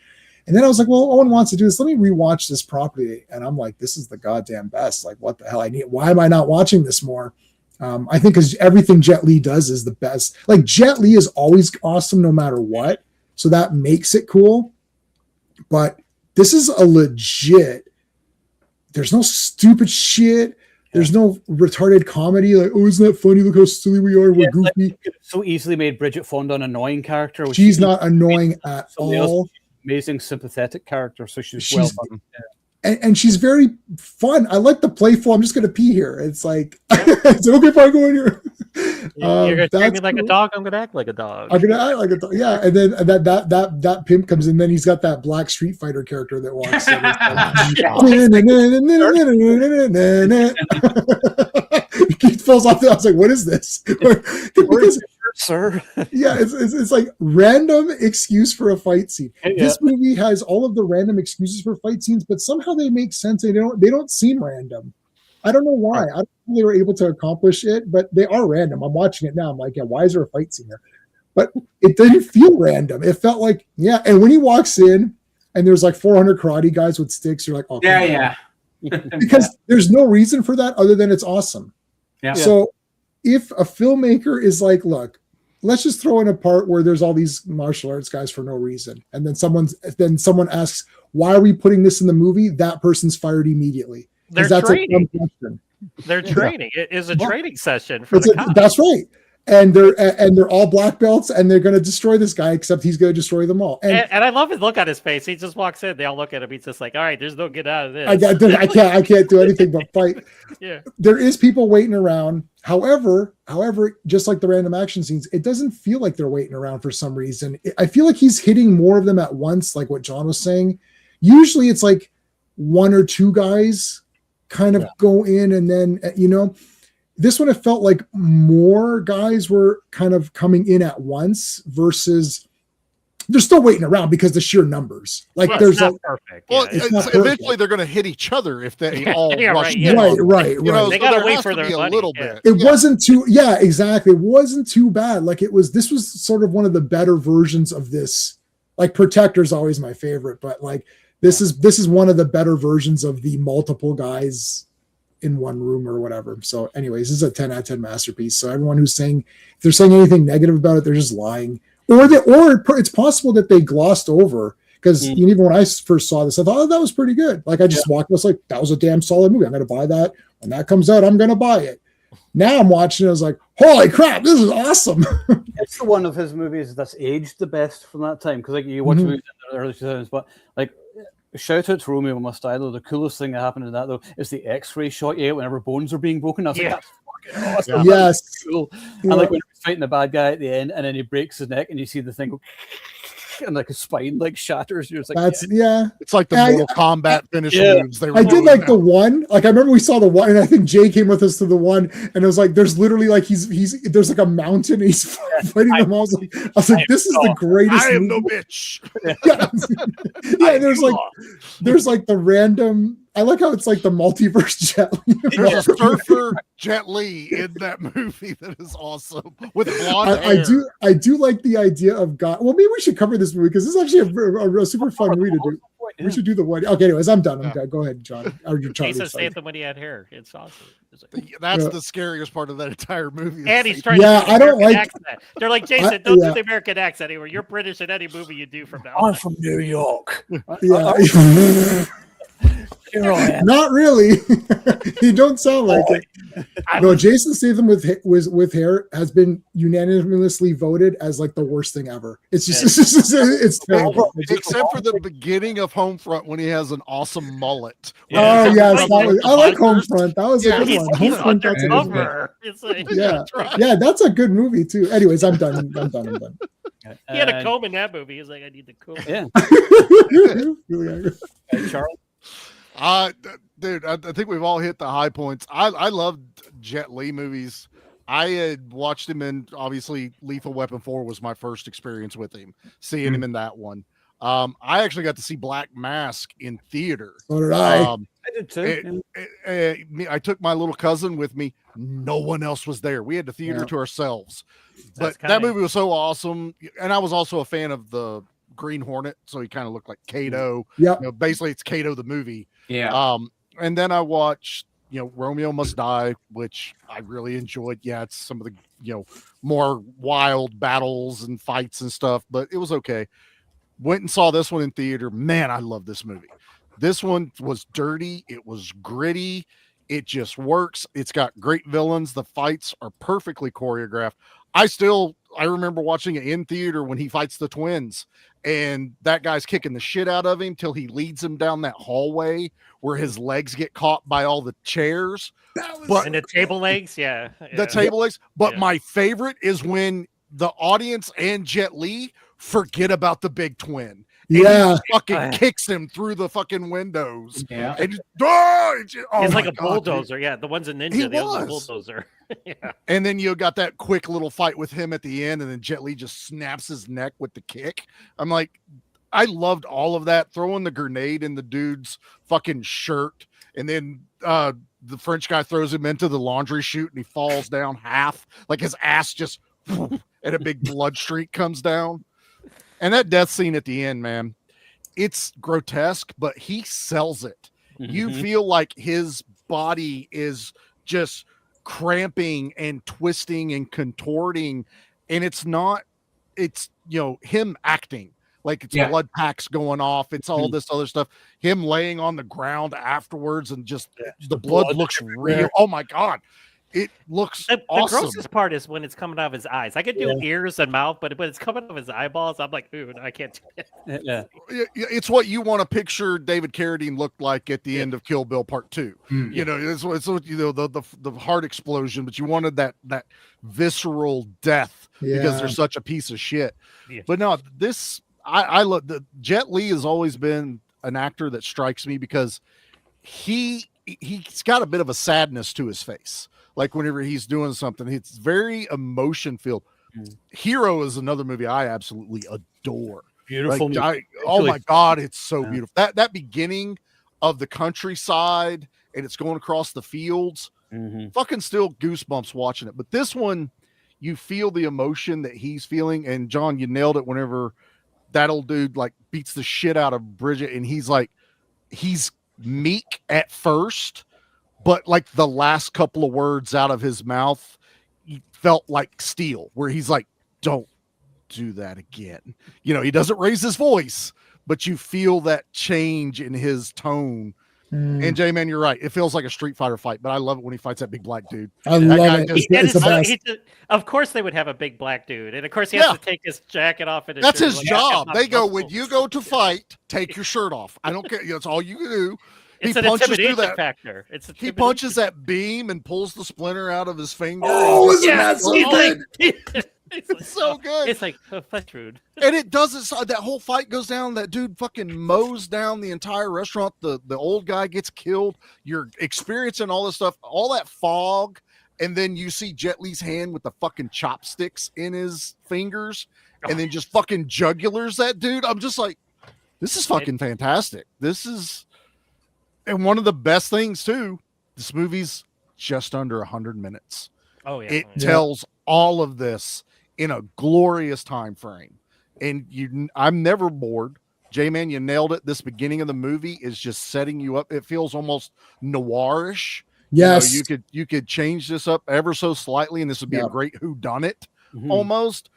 And then I was like, well, Owen wants to do this. Let me rewatch this properly. And I'm like, this is the goddamn best. Like, what the hell? Why am I not watching this more? I think because everything Jet Li does is the best. Like Jet Li is always awesome no matter what. So that makes it cool. But this is a legit, there's no stupid shit. There's no retarded comedy. Like, oh, isn't that funny? Look how silly we are. We're goofy. Like, so easily made Bridget Fonda an annoying character. She's not annoying at all. Amazing sympathetic character. So she's well done. And she's very fun. I like the playful. I'm just going to pee here. It's like, it's okay if I go in here. You're going to treat me like a dog. I'm going to act like a dog. I'm going to act like a dog. Yeah. And then that pimp comes in. Then he's got that black Street Fighter character that walks in. He falls off. I was like, what is this? Because, sir. Yeah, it's like random excuse for a fight scene. Yeah. This movie has all of the random excuses for fight scenes, but somehow they make sense. They don't seem random. I don't know why. I don't know they were able to accomplish it, but they are random. I'm watching it now. I'm like, yeah, why is there a fight scene here? But it didn't feel random. It felt like, yeah. And when he walks in and there's like 400 karate guys with sticks, you're like, oh, yeah. Because there's no reason for that other than it's awesome. Yeah. So if a filmmaker is like, look, let's just throw in a part where there's all these martial arts guys for no reason, and then someone asks, why are we putting this in the movie? That person's fired immediately. They're That's training. a question. They're training. It is a training session for the cops. That's right. And they're all black belts, and they're going to destroy this guy, except he's going to destroy them all. And I love his look on his face. He just walks in. They all look at him. He's just like, all right, there's no get out of this. I can't do anything but fight. Yeah. There is people waiting around. However, just like the random action scenes, it doesn't feel like they're waiting around for some reason. I feel like he's hitting more of them at once, like what John was saying. Usually it's like one or two guys kind of go in, and then, this one, it felt like more guys were kind of coming in at once versus they're still waiting around because the sheer numbers. Like there's not perfect. Well, eventually they're going to hit each other if they all rush. Right. They got to wait for their money. A little bit. It wasn't too. Yeah, exactly. It wasn't too bad. Like this was sort of one of the better versions of this. Like Protector's always my favorite, but like this is one of the better versions of the multiple guys in one room or whatever. So anyways, this is a 10 out of 10 masterpiece. So everyone who's saying, if they're saying anything negative about it, they're just lying. Or it's possible that they glossed over, because even when I first saw this, I thought, that was pretty good. Like I just walked, I was like, that was a damn solid movie. I'm going to buy that. When that comes out, I'm going to buy it. Now I'm watching it, I was like, holy crap, this is awesome. It's one of his movies that's aged the best from that time. Because like you watch movies in the early 2000s, but like, shout out to Romeo Must Die, though. The coolest thing that happened in that, though, is the X-ray shot you get whenever bones are being broken. I was like, that's fucking awesome. Yes. That's cool. And like when he's fighting the bad guy at the end, and then he breaks his neck, and you see the thing go, and like his spine like shatters. You're just like, It's like the Mortal Kombat finish moves. I did like the one. Like I remember we saw the one, and I think Jay came with us to the one, and it was like there's literally like there's like a mountain, and he's fighting them all. I was like, this is the greatest. I am no bitch. There's like the random. I like how it's like the multiverse Jet Li. There's a surfer Jet Li in that movie that is awesome with blonde hair. I do like the idea of God. Well, maybe we should cover this movie because this is actually a super fun movie to do. We should do the one. Okay, anyways, I'm done. Go ahead, John. Jason Statham when he had hair. It's awesome. That's the scariest part of that entire movie. And he's trying to do the I don't like accent. They're like, Jason, don't do the American accent anymore. You're British in any movie you do from now on. I'm from New York. Not really. You don't sound like it. No, Jason Statham with hair has been unanimously voted as like the worst thing ever. It's just it's terrible. Except for the beginning of Homefront when he has an awesome mullet. Oh yes, I like Homefront. That was a good one. He's Homefront, that's a good one. Yeah, that's a good movie too. Anyways, I'm done. He had a comb in that movie. He's like, I need the comb. Yeah. Charles. Dude, I think we've all hit the high points. I loved Jet Li movies. I had watched him in, obviously, Lethal Weapon 4 was my first experience with him, seeing him in that one. I actually got to see Black Mask in theater. So did I. I did too. I took my little cousin with me. No one else was there. We had the theater to ourselves. But that movie was so awesome. And I was also a fan of the Green Hornet, so he kind of looked like Kato. Yeah. Basically, it's Kato the movie. Yeah. And then I watched, Romeo Must Die, which I really enjoyed. Yeah, it's some of the, more wild battles and fights and stuff, but it was okay. Went and saw this one in theater. Man, I love this movie. This one was dirty. It was gritty. It just works. It's got great villains. The fights are perfectly choreographed. I remember watching it in theater when he fights the twins and that guy's kicking the shit out of him till he leads him down that hallway where his legs get caught by all the chairs. And the table legs. The table legs. But my favorite is when the audience and Jet Li forget about the big twin. And he fucking kicks him through the fucking windows. Yeah. And it's like a bulldozer. Dude. The one's a ninja. The other's a bulldozer. And then you got that quick little fight with him at the end, and then Jet Li just snaps his neck with the kick. I'm like, I loved all of that. Throwing the grenade in the dude's fucking shirt, and then the French guy throws him into the laundry chute, and he falls down half, like his ass just, and a big blood streak comes down. And that death scene at the end, man, it's grotesque, but he sells it. Mm-hmm. You feel like his body is just cramping and twisting and contorting and it's him acting. Like it's blood packs going off. It's all this other stuff. Him laying on the ground afterwards and just the blood looks real. Oh my God. It looks awesome. The grossest part is when it's coming out of his eyes. I could do ears and mouth, but when it's coming out of his eyeballs, I'm like, ooh, I can't do it. Yeah. It's what you want to picture David Carradine looked like at the end of Kill Bill Part 2. You know, it's the heart explosion, but you wanted that visceral death because they're such a piece of shit. Yeah. But no, I love Jet Li has always been an actor that strikes me because he's got a bit of a sadness to his face. Like whenever he's doing something, it's very emotion filled. Hero is another movie I absolutely adore. Beautiful. Oh my God, it's so beautiful. That beginning of the countryside and it's going across the fields, fucking still goosebumps watching it. But this one, you feel the emotion that he's feeling. And John, you nailed it whenever that old dude like beats the shit out of Bridget and he's meek at first, but like the last couple of words out of his mouth felt like steel, where he's like, don't do that again. You know, he doesn't raise his voice, but you feel that change in his tone. And J-Man, you're right. It feels like a Street Fighter fight, but I love it when he fights that big black dude. I love it. Of course they would have a big black dude. And of course he has to take his jacket off. And that's his job. They go, when you go to fight, take your shirt off. I don't care. That's all you can do. It's an intimidation factor. He punches that beam and pulls the splinter out of his finger. Oh, isn't that so good? It's so good. It's like that's rude. And it doesn't. That whole fight goes down. That dude fucking mows down the entire restaurant. The old guy gets killed. You're experiencing all this stuff, all that fog, and then you see Jet Li's hand with the fucking chopsticks in his fingers, and then just fucking jugulars that dude. I'm just like, this is fucking fantastic. This is. And one of the best things too, this movie's just under 100 minutes. Oh yeah. It tells all of this in a glorious time frame. And I'm never bored. J-Man, you nailed it. This beginning of the movie is just setting you up. It feels almost noirish. Yes. You could change this up ever so slightly, and this would be a great whodunit almost.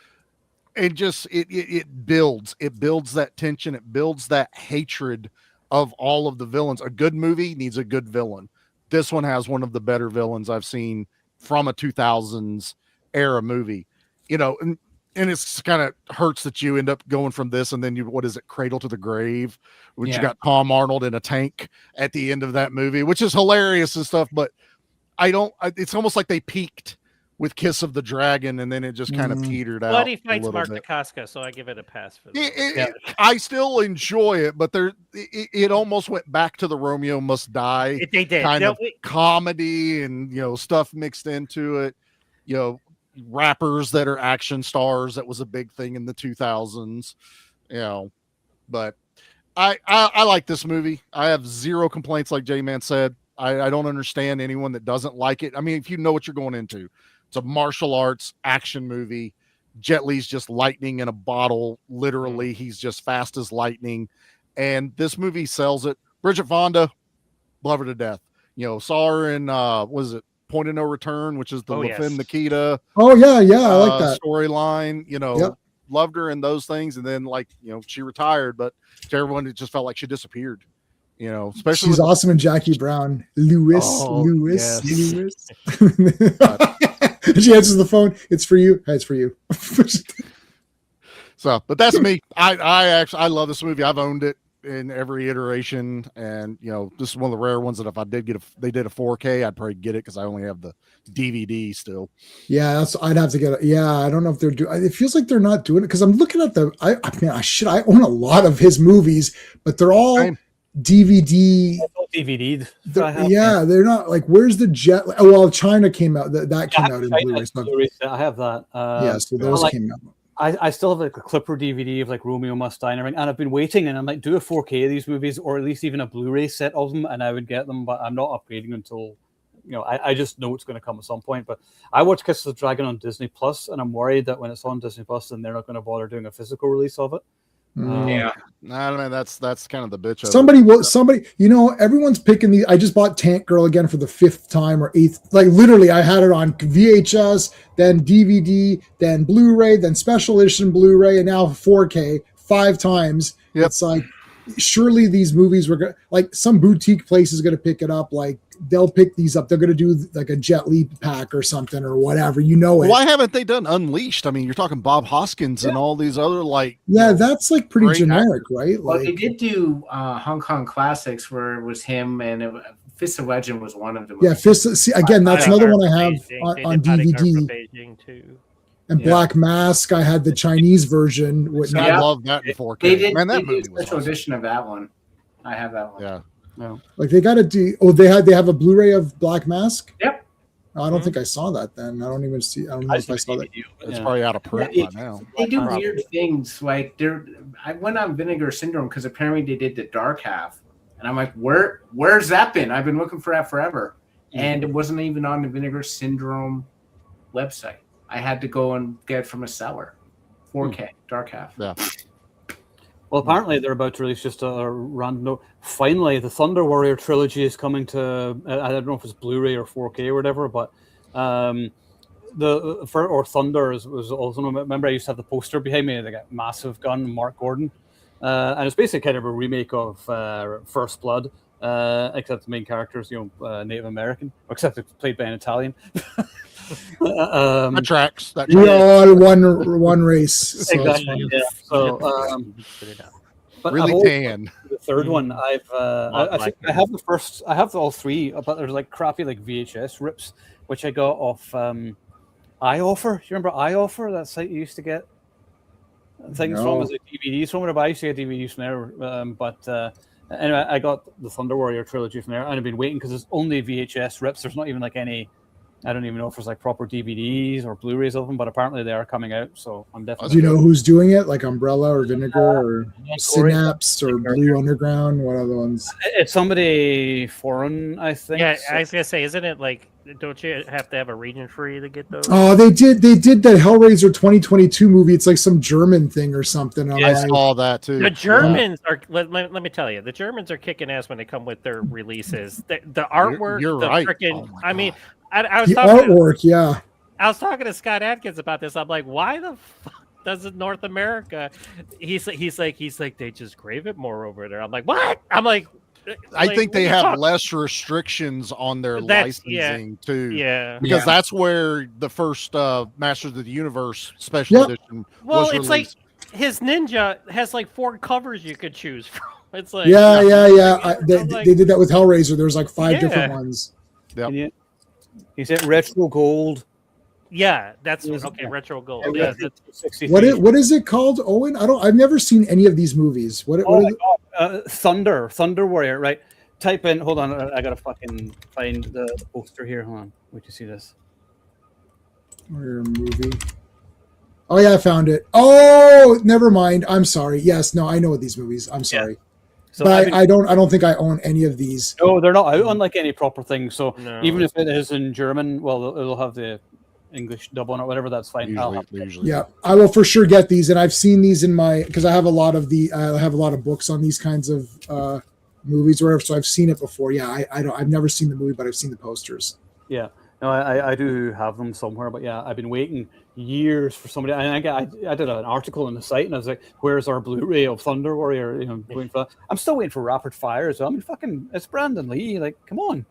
And just it builds that tension, it builds that hatred of all of the villains. A good movie needs a good villain. This one has one of the better villains I've seen from a 2000s era movie. You know, and it's kind of hurts that you end up going from this and then Cradle to the Grave, which you got Tom Arnold in a tank at the end of that movie, which is hilarious and stuff, but it's almost like they peaked with Kiss of the Dragon, and then it just kind of petered out. But he fights Mark Dacascos, so I give it a pass for that. I still enjoy it, but it almost went back to the Romeo Must Die they did. kind of comedy and stuff mixed into it. Rappers that are action stars, that was a big thing in the 2000s. But I like this movie. I have zero complaints, like J-Man said. I don't understand anyone that doesn't like it. I mean, if you know what you're going into. It's a martial arts action movie. Jet Li's just lightning in a bottle. Literally, he's just fast as lightning. And this movie sells it. Bridget Fonda, love her to death. Saw her in, Point of No Return, which is the LaFemme Nikita. Oh, yeah. I like that storyline. Loved her in those things. And then, she retired. But to everyone, it just felt like she disappeared. Especially she's awesome in Jackie Brown. Lewis. She answers the phone. It's for you. Hey, it's for you. So, but that's me. I love this movie. I've owned it in every iteration, and this is one of the rare ones that if I did they did a 4K, I'd probably get it because I only have the DVD still. Yeah, I'd have to get it. Yeah, I don't know if they're doing. It feels like they're not doing it because I'm looking at I own a lot of his movies, but they're all DVD. DVD'd. They're not like. Where's the Jet? Oh, well, China came out. That came out in Blu-ray. I have that. So those came out. I still have like a Clipper DVD of like Romeo Must Die and everything, and I've been waiting, and I'm like, do a 4K of these movies, or at least even a Blu-ray set of them, and I would get them, but I'm not upgrading until I just know it's going to come at some point. But I watched Kiss of the Dragon on Disney Plus, and I'm worried that when it's on Disney Plus, then they're not going to bother doing a physical release of it. I mean, that's kind of the bitch. Of Somebody, everyone's picking the. I just bought Tank Girl again for the 5th time or 8th. Like literally, I had it on VHS, then DVD, then Blu-ray, then special edition Blu-ray, and now 4K 5 times. Yep. It's like, surely these movies were like some boutique place is going to pick it up. Like they'll pick these up. They're going to do like a Jet Li pack or something or whatever. Why haven't they done Unleashed? I mean, you're talking Bob Hoskins and all these other that's like pretty generic, right? Well, like, they did do Hong Kong classics where it was him and Fist of Legend was one of them. Yeah, see, again, that's another one I have on DVD. Beijing too. And Black Mask, I had the Chinese version. I love that in 4K. They did, Man, that they movie did a was special awesome. edition of that one. I have that one. Yeah. No. Like they got to do. Oh, they have a Blu-ray of Black Mask. Yep. I don't think I saw that. Then I don't even see. I don't know if I saw that. It's probably out of print by now. They do weird things. Like I went on Vinegar Syndrome because apparently they did the dark half, and I'm like, where's that been? I've been looking for that forever, and it wasn't even on the Vinegar Syndrome website. I had to go and get it from a seller. 4K dark half. Yeah. Well, apparently they're about to release just a random note. Finally, the Thunder Warrior trilogy is coming to. I don't know if it's Blu-ray or 4K or whatever, but Thunder was also. Remember, I used to have the poster behind me. They got Massive Gun, Mark Gordon, and it's basically kind of a remake of First Blood, except the main characters, Native American, except it's played by an Italian. That tracks. We all one race. So exactly. Yeah. So, but really tan. The third one, I think I have the first. I have all 3, but there's like crappy like VHS rips, which I got off iOffer. Do you remember iOffer? That site you used to get things from, as like DVDs from. But I used to get DVDs from there. Anyway, I got the Thunder Warrior trilogy from there, and I've been waiting because there's only VHS rips. There's not even like any. I don't even know if there's like proper DVDs or Blu-rays of them, but apparently they are coming out. So I'm definitely. Do you know who's doing it? Like Umbrella or Vinegar or Synapse or Blue Underground? What other ones? It's somebody foreign, I think. Yeah, I was gonna say, isn't it like? Don't you have to have a region free to get those? Oh, they did that Hellraiser 2022 movie. It's like some German thing or something. I saw that too. The Germans are. Let me tell you, the Germans are kicking ass when they come with their releases. The artwork, you're the right. freaking. Oh I mean, I was the talking artwork, yeah. I was talking to Scott Adkins about this. I'm like, why the fuck doesn't North America? He's like they just crave it more over there. I'm like, what? I'm like. I think they have less restrictions on their licensing too. Yeah, because that's where the first Masters of the Universe special edition was released. It's like his Ninja has like 4 covers you could choose from. It's like they did that with Hellraiser. There's like 5 different ones. Yep. He said retro gold. Yeah, that's okay. Retro gold. Yeah, what is it called, Owen? I've never seen any of these movies. What is it? Thunder Warrior, right? Type in. Hold on, I gotta fucking find the poster here. Hold on, wait to see this. Warrior movie. Oh yeah, I found it. Oh, never mind. I'm sorry. Yes, no, I know these movies. I'm sorry. Yeah. So but I don't think I own any of these. No, they're not out on like any proper thing. So even if it is in German, well, it'll have the English dub on it, whatever. That's fine. Usually. Yeah, I will for sure get these, and I've seen these in my because I have a lot of books on these kinds of movies or whatever. So I've seen it before. Yeah, I've never seen the movie, but I've seen the posters. Yeah, no, I do have them somewhere, but yeah, I've been waiting years for somebody. And I did an article on the site, and I was like, "Where's our Blu-ray of Thunder Warrior?" Waiting for that. I'm still waiting for Rapid Fire as well. I mean, fucking, it's Brandon Lee. Like, come on.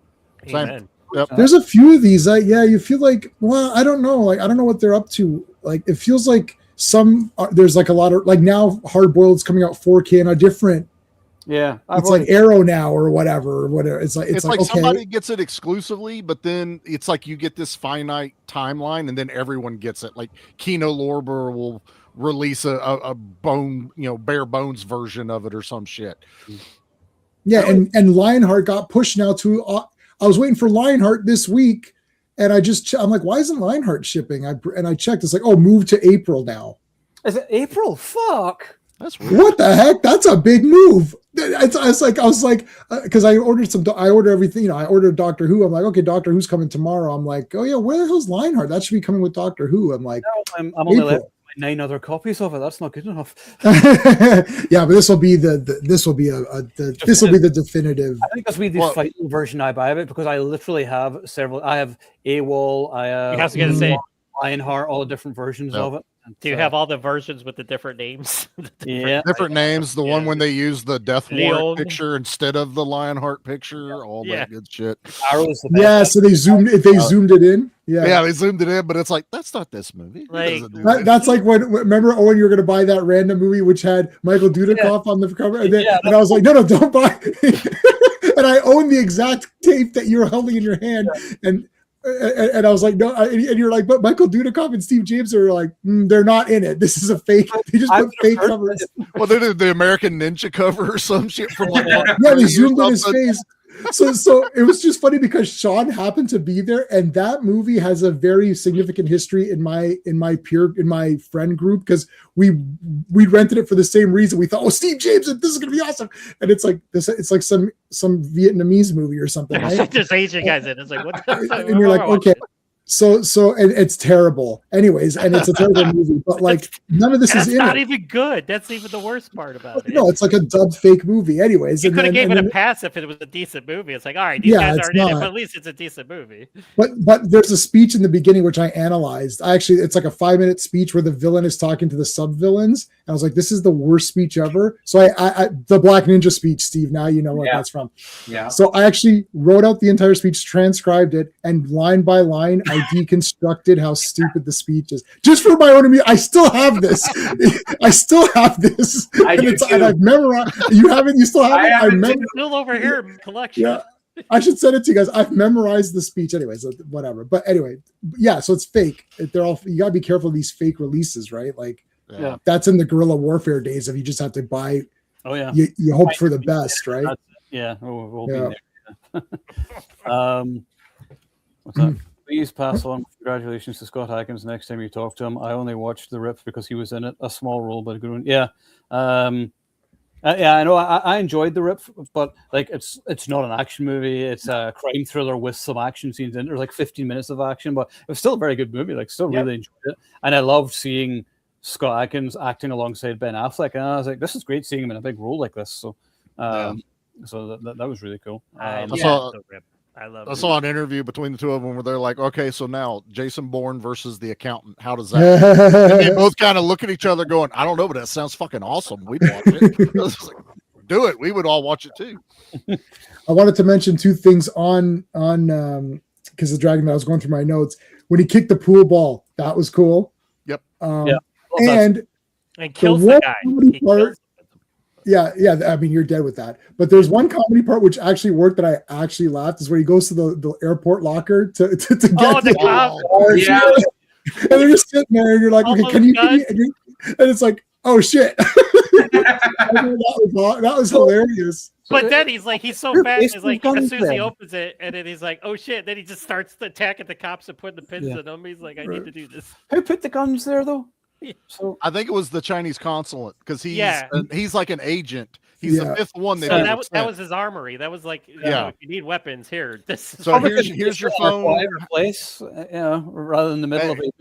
Amen. Yep. There's a few of these. You feel like, well, I don't know. Like, I don't know what they're up to. Like, it feels like there's like a lot of like now Hard Boiled's coming out 4K and a different. Yeah, it's like Arrow now or whatever. It's like okay. Somebody gets it exclusively, but then it's like you get this finite timeline, and then everyone gets it. Like Kino Lorber will release a bone, bare bones version of it or some shit. Yeah, and Lionheart got pushed now to. I was waiting for Lionheart this week, and I'm like, why isn't Lionheart shipping? And I checked. It's like, oh, move to April now. Is it April? Fuck. That's weird. What the heck? That's a big move. I was like, because I ordered everything. I ordered Doctor Who. I'm like, okay, Doctor Who's coming tomorrow. I'm like, oh yeah, where the hell's Lionheart? That should be coming with Doctor Who. I'm like, no, I'm only left with 9 other copies of it. That's not good enough. Yeah, but this will be the definitive. I think this will be the final version I buy of it, because I literally have several. I have AWOL. I have. I was gonna say Lionheart, all the different versions of it. Do you have all the versions with the different names? Different names. The one when they use the Death Warrant picture instead of the Lionheart picture, all that good shit. Yeah, so they zoomed it in. Yeah, they zoomed it in, but it's like, that's not this movie. Like, that's like when remember Owen, you were going to buy that random movie which had Michael Dudikoff on the cover, and I was like, no, don't buy it. And I own the exact tape that you were holding in your hand, and I was like, no, and you're like, but Michael Dudikoff and Steve James are like, they're not in it. This is a fake. They just put fake covers. Well, they did the American Ninja cover or some shit from like they zoomed in his face. So it was just funny because Sean happened to be there, and that movie has a very significant history in my friend group, because we rented it for the same reason. We thought, Steve James, this is gonna be awesome, and it's like some Vietnamese movie or something. Right? There's Asian guys in it. It's like, what the fuck? And you're like, okay. So and it's terrible. Anyways, and it's a terrible movie, but like none of this is in it. That's not even good. That's even the worst part about it. No, it's like a dubbed fake movie. Anyways, you could have gave it a pass if it was a decent movie. It's like, all right, these guys aren't in it, but at least it's a decent movie. But there's a speech in the beginning which I analyzed. It's like a 5-minute speech where the villain is talking to the sub-villains. And I was like, this is the worst speech ever. So I the Black Ninja speech, Steve, now you know what that's from. Yeah. So I actually wrote out the entire speech, transcribed it, and line by line, I deconstructed how stupid the speech is. Just for my own amusement. I still have this. And I've memorized. You haven't? You still have it? It's still over here in collection. Yeah. I should send it to you guys. I've memorized the speech anyways, whatever. But anyway, yeah, so it's fake. They're all, you gotta be careful of these fake releases, right? Like that's in the guerrilla warfare days. If you just have to buy, you hope for the best, right? We'll be there. What's that? Please pass on congratulations to Scott Adkins next time you talk to him. I only watched The Rip because he was in it. A small role, but a good one. Yeah. I know. I enjoyed The Rip, but like it's not an action movie. It's a crime thriller with some action scenes in it. There's like 15 minutes of action, but it was still a very good movie. Like, still really enjoyed it. And I loved seeing Scott Adkins acting alongside Ben Affleck. And I was like, this is great seeing him in a big role like this. So, so that was really cool. I saw an interview between the two of them where they're like, okay, so now Jason Bourne versus the accountant. How does that? And they both kind of look at each other going, I don't know, but that sounds fucking awesome. We'd watch it. I was like, do it. We would all watch it too. I wanted to mention two things on because the Dragon, I was going through my notes. When he kicked the pool ball, that was cool. Yep. And kills the guy. Yeah. I mean, you're dead with that. But there's one comedy part which actually worked that I actually laughed, is where he goes to the airport locker to get the cop. And they're just sitting there, and you're like, okay, can you? And it's like, oh shit. that was hilarious. But then he's so fast. He's like, as soon as he opens it, and then he's like, oh shit. Then he just starts attacking the cops and putting the pins in them. He's like, I need to do this. Who put the guns there though? So I think it was the Chinese consulate, because he's like an agent. He's the fifth one. So that was his armory. That was like, you know, if you need weapons here. So here's your phone. Place, rather than the middle of it.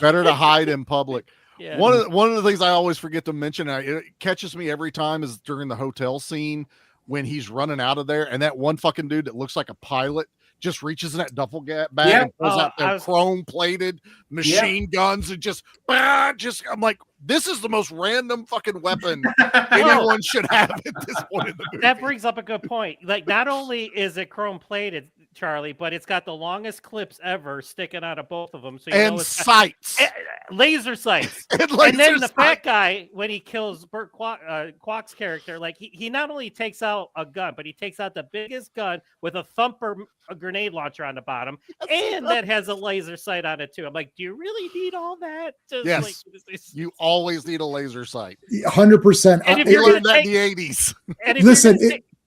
Better to hide in public. Yeah. One of the things I always forget to mention, it catches me every time, is during the hotel scene when he's running out of there, and that one fucking dude that looks like a pilot just reaches in that duffel bag and pulls out their chrome-plated machine guns and just I'm like, this is the most random fucking weapon anyone should have at this point in the movie. That brings up a good point. Like, not only is it chrome-plated, Charlie, but it's got the longest clips ever sticking out of both of them. So it's sights. Laser sights. And then the fat guy, when he kills Burt Kwok's character, like he not only takes out a gun, but he takes out the biggest gun with a thumper, a grenade launcher on the bottom, and that has a laser sight on it too. I'm like, do you really need all that? Yes. You always need a laser sight. 100%. And we learned that in the 80s. And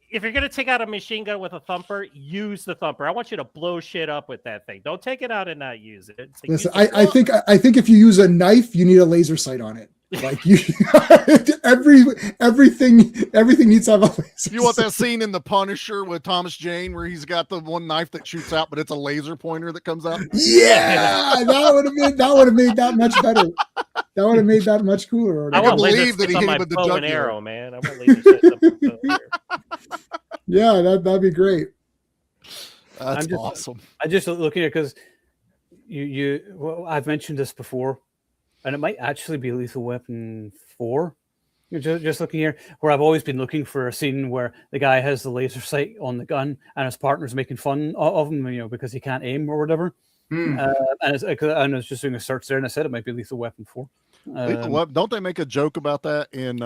if you're going to take out a machine gun with a thumper, use the thumper. I want you to blow shit up with that thing. Don't take it out and not use it. Listen, I think if you use a knife, you need a laser sight on it. Like you, everything needs to have a laser. You want that scene in The Punisher with Thomas Jane where he's got the one knife that shoots out, but it's a laser pointer that comes out? Yeah, that would have made that much better. That would have made that much cooler. I want laser believe that sights he on hit my with the bow and jugular. arrow, man. I want laser sights on my bow and arrow. Yeah, that'd be great. That's awesome. I just looking at it because well, I've mentioned this before, and it might actually be Lethal Weapon 4. You're just looking here, where I've always been looking for a scene where the guy has the laser sight on the gun and his partner's making fun of him, because he can't aim or whatever. And I was just doing a search there, and I said it might be Lethal Weapon 4. Lethal Weapon, don't they make a joke about that in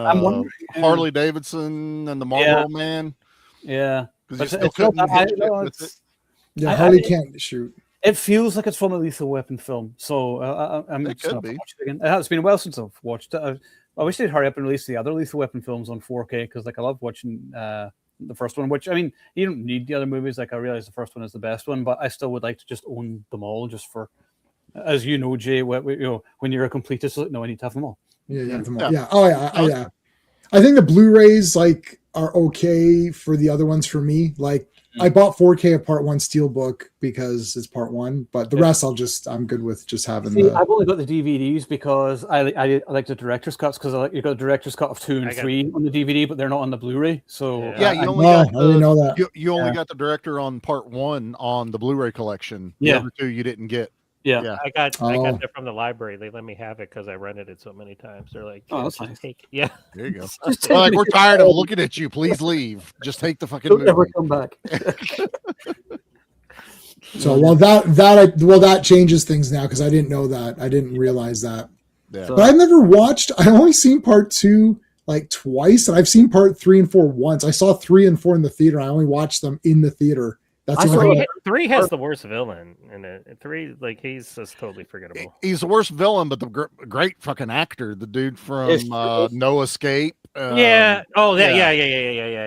Harley Davidson and the Marlboro Man? Yeah. Because Harley can't shoot. It feels like it's from a Lethal Weapon film, so I'm It just could going to be. watch it again. It's been a while since I've watched it. I wish they'd hurry up and release the other Lethal Weapon films on 4K, because I love watching the first one, which, I mean, you don't need the other movies. I realize the first one is the best one, but I still would like to just own them all, just for, as you know, Jay, when you're a completist, no, I need to have them all. Yeah. Oh yeah. I think the Blu-rays are okay for the other ones for me. I bought 4K of Part 1 Steelbook because it's Part 1, but the rest I'm good with just having. I've only got the DVDs because I like the director's cuts, because you got the director's cut of 2 and 3 on the DVD, but they're not on the Blu-ray. So you only I didn't know that. You only got the director on Part 1 on the Bluray collection. The other 2 you didn't get. Yeah. I got that from the library. They let me have it because I rented it so many times. They're like, "Oh, that's nice." Take it." Yeah, there you go. We're tired of looking at you. Please leave. Just take the fucking movie. Never come back. So that changes things now, because I didn't know that. I didn't realize that. Yeah. But I've never watched. I've only seen Part 2 twice, and I've seen Part 3 and 4 once. I saw 3 and 4 in the theater. I only watched them in the theater. That's three has the worst villain in it. 3, he's just totally forgettable. He's the worst villain, but the great fucking actor, the dude from No Escape. Yeah. Oh, that.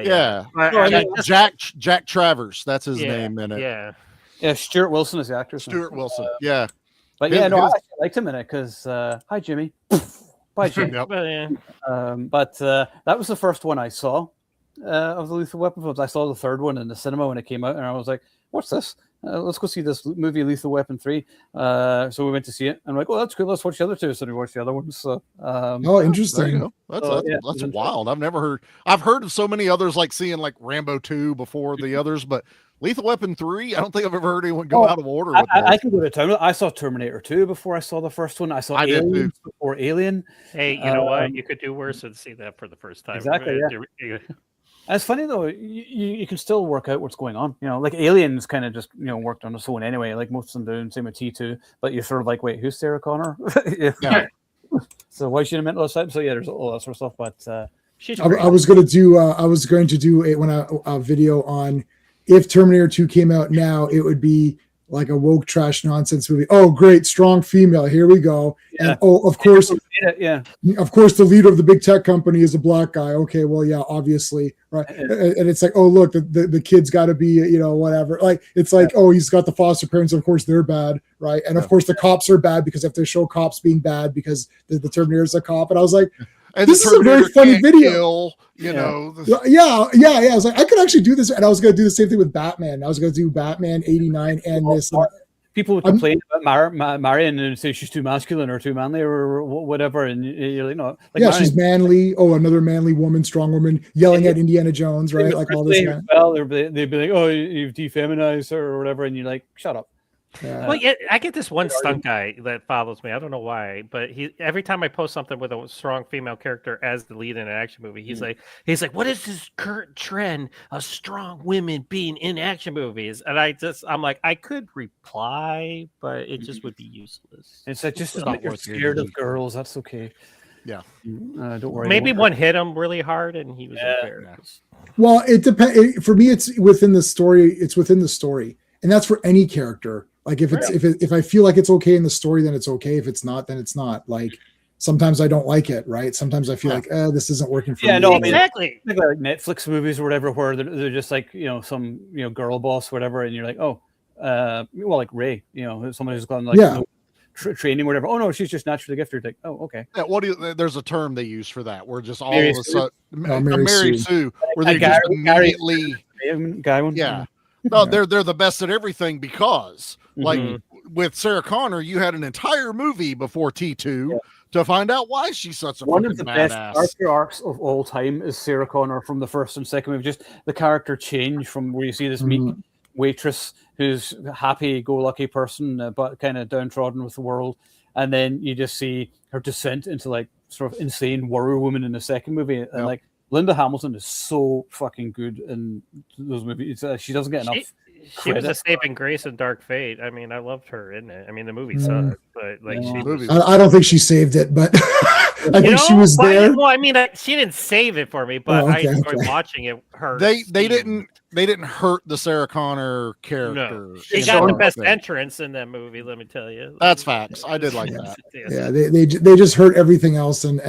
Yeah. Jack Travers. That's his name in it. Yeah. Stuart Wilson is the actor. Stuart Wilson. Yeah. But I actually liked him in it because hi Jimmy. Bye Jimmy. But that was the first one I saw of the Lethal Weapon films. I saw the third one in the cinema when it came out, and I was like, what's this? Let's go see this movie, Lethal Weapon 3. So we went to see it, and I'm like, oh, that's good. Let's watch the other 2. So we watched the other ones. So, interesting. That's wild. I've heard of so many others, seeing Rambo 2 before the others, but Lethal Weapon 3, I don't think I've ever heard anyone go out of order with that. I can go to town. I saw Terminator 2 before I saw the first one. I saw Alien before Alien. Hey, you know what? You could do worse than see that for the first time. Exactly. Yeah. It's funny though, you can still work out what's going on. Aliens kind of just worked on its own anyway, like most of them do, and same with T2. But you're sort of wait, who's Sarah Connor? Yeah. So why she in a mental asylum? So there's all that sort of stuff. But I was going to do a video on if Terminator 2 came out now, it would be like a woke trash nonsense movie. Oh, great, strong female. Here we go. Yeah. And of course, of course, the leader of the big tech company is a black guy. Okay, well, yeah, obviously, right. And it's oh, look, the kid's got to be, whatever. Oh, he's got the foster parents. Of course, they're bad, right? And of course, the cops are bad because if they show cops being bad because the Terminator's a cop. And I was like, and this is a very funny video. I was like, I could actually do this, and I was going to do the same thing with Batman. I was going to do Batman 89 and this. People would complain about Marion and say she's too masculine or too manly or whatever, and you're like, no. Marion, she's manly. Oh, another manly woman, strong woman, yelling at Indiana Jones, right? All this. Well, they'd be like, oh, you've defeminized her or whatever, and you're like, shut up. Well, yeah, I get this one stunt guy that follows me. I don't know why, but every time I post something with a strong female character as the lead in an action movie, he's like, what is this current trend of strong women being in action movies? And I'm like, I could reply, but it just would be useless. It's just admit you're scared of girls. That's okay. Yeah. Don't worry. Maybe one hit him really hard, and he was okay. Well, it depends. For me, it's within the story. It's within the story, and that's for any character. If I feel like it's okay in the story, then it's okay. If it's not, then it's not. Sometimes I don't like it, right? Sometimes I feel like, this isn't working for me. No, exactly. Like Netflix movies or whatever, where they're just some girl boss, or whatever, and you're like, oh, like Ray, somebody who's gone training, whatever. Oh no, she's just naturally gifted. Like, oh, okay. Yeah, there's a term they use for that, where just all Mary of a sudden, Mary Mary Sue, where they just immediately, guy one. yeah. No, they're the best at everything because, like with Sarah Connor, you had an entire movie before T2 to find out why she's such a one fucking of the badass. best character arcs of all time is Sarah Connor from the first and second movie. Just the character change from where you see this meek waitress who's a happy-go-lucky person, but kind of downtrodden with the world, and then you just see her descent into like sort of insane warrior woman in the second movie, and like Linda Hamilton is so fucking good in those movies. She doesn't get enough. She was a saving grace in Dark Fate. I mean, I loved her in it. I mean, the movie sucked, but like I don't think she saved it, but I think she was there. Well, I mean, she didn't save it for me, but I enjoyed watching it. They didn't hurt the Sarah Connor character. No. She got the best entrance in that movie. Let me tell you, that's facts. I did like that. Yeah, they just hurt everything else and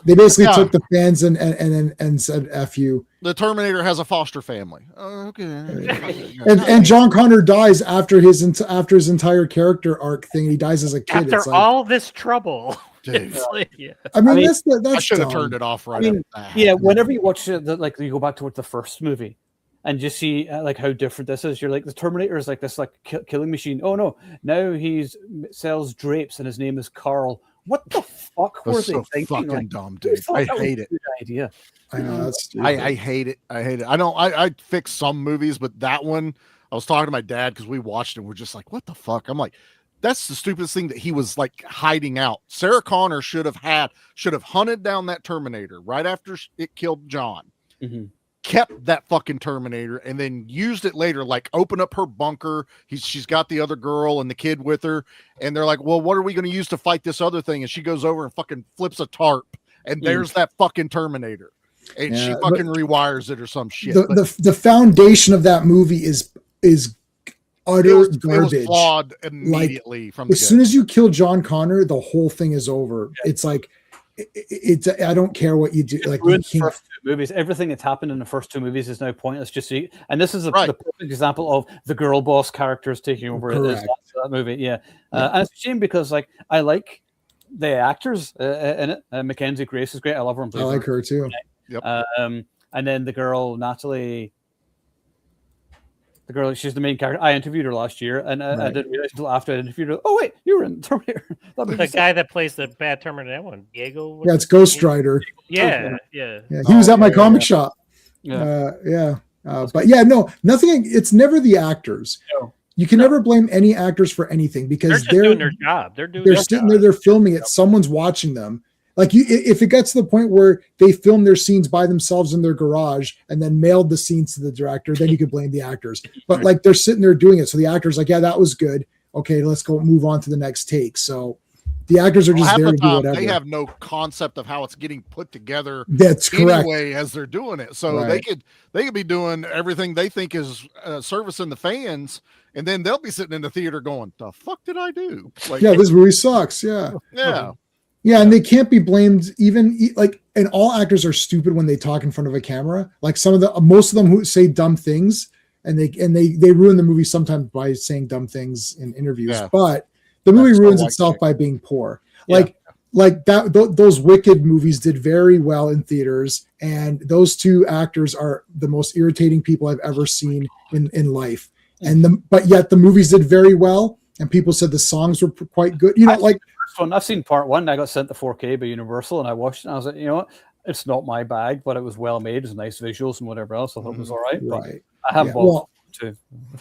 they basically took the fans and said F you. The Terminator has a foster family. Okay. And John Connor dies after his entire character arc thing. He dies as a kid. After all this trouble. Dude. I mean, that's I should have turned it off right after that. Yeah, whenever you watch it, like you go back to the first movie and just see like how different this is. You're like, the Terminator is like this like killing machine. Oh no, now sells drapes and his name is Carl. What the fuck were they thinking? Fucking like, dumb, dude. I hate it. Good idea. I know that's stupid. I hate it. I hate it. I fix some movies, but that one, I was talking to my dad because we watched it. And we're just like, what the fuck? I'm like, that's the stupidest thing that he was like hiding out. Sarah Connor should have hunted down that Terminator right after it killed John. Kept that fucking Terminator and then used it later, like open up her bunker. She's got the other girl and the kid with her, and they're like, well, what are we going to use to fight this other thing? And she goes over and fucking flips a tarp, and there's that fucking Terminator, and she fucking rewires it or some shit. The foundation of that movie is utter garbage. It was flawed immediately from the as soon as you kill John Connor, the whole thing is over. It's like I don't care what you do. Like the first two movies, everything that's happened in the first two movies is now pointless. And this is the perfect example of the girl boss characters taking over that movie. Yeah, and it's a shame because like I like the actors in it. Mackenzie Grace is great. I love her. I like her too. Yep. And then the girl Natalie. The girl, she's the main character. I interviewed her last year, and I didn't realize until after I interviewed her. Oh wait, you were in Terminator. The guy that plays the bad Terminator one, Diego. Yeah, it's Ghost Rider. Yeah. He was at my comic shop. But yeah, no, nothing. It's never the actors. No. You can never blame any actors for anything because they're doing their job. They're sitting there. They're filming it. Someone's watching them. Like if it gets to the point where they film their scenes by themselves in their garage and then mailed the scenes to the director, then you could blame the actors. But like they're sitting there doing it, so the actor's like, "Yeah, that was good. Okay, let's go move on to the next take." So the actors are just there to do whatever. They have no concept of how it's getting put together. That's correct. Anyway, as they're doing it, so they could be doing everything they think is servicing the fans, and then they'll be sitting in the theater going, "The fuck did I do?" Like, yeah, this movie sucks. Yeah. Yeah, and they can't be blamed and all actors are stupid when they talk in front of a camera. Like most of them who say dumb things and they ruin the movie sometimes by saying dumb things in interviews. Yeah. But the movie ruins itself by being poor. Like those Wicked movies did very well in theaters, and those two actors are the most irritating people I've ever seen in life. But yet the movies did very well, and people said the songs were quite good. I've seen part one. I got sent to 4K by Universal, and I watched it. And I was like, you know what? It's not my bag, but it was well made. It was nice visuals and whatever else. I thought it was all right. Right. I have both too.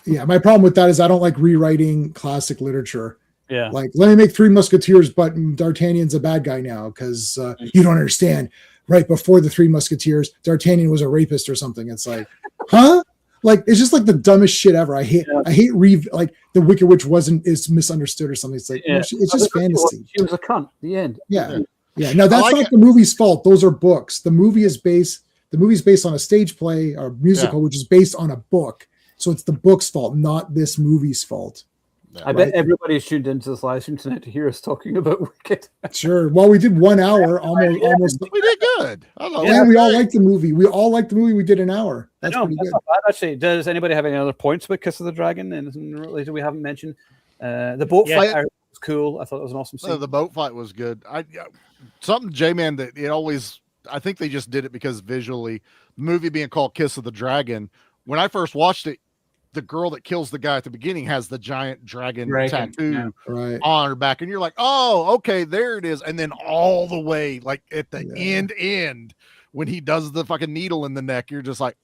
Yeah, my problem with that is I don't like rewriting classic literature. Yeah. Like, let me make Three Musketeers, but D'Artagnan's a bad guy now because you don't understand. Right before the Three Musketeers, D'Artagnan was a rapist or something. It's like, huh? Like, it's just like the dumbest shit ever. I hate like the Wicked Witch is misunderstood or something. It's like it's just fantasy. She was a cunt. The end. Yeah. No, that's not the movie's fault. Those are books. The movie's based on a stage play or musical, which is based on a book. So it's the book's fault, not this movie's fault. I bet everybody's tuned into this live stream tonight to hear us talking about Wicked. Sure. Well, we did 1 hour almost. We did good. And we all liked the movie. We did an hour. That's pretty good. Not bad, actually. Does anybody have any other points with Kiss of the Dragon? Anything related we haven't mentioned? The boat Yeah. fight was cool. I thought it was an awesome scene. The boat fight was good. Something J-Man that it always. I think they just did it because visually, the movie being called Kiss of the Dragon. When I first watched it, the girl that kills the guy at the beginning has the giant dragon tattoo on her back, and you're like, oh, okay, there it is. And then all the way, like at the end, when he does the fucking needle in the neck, you're just like,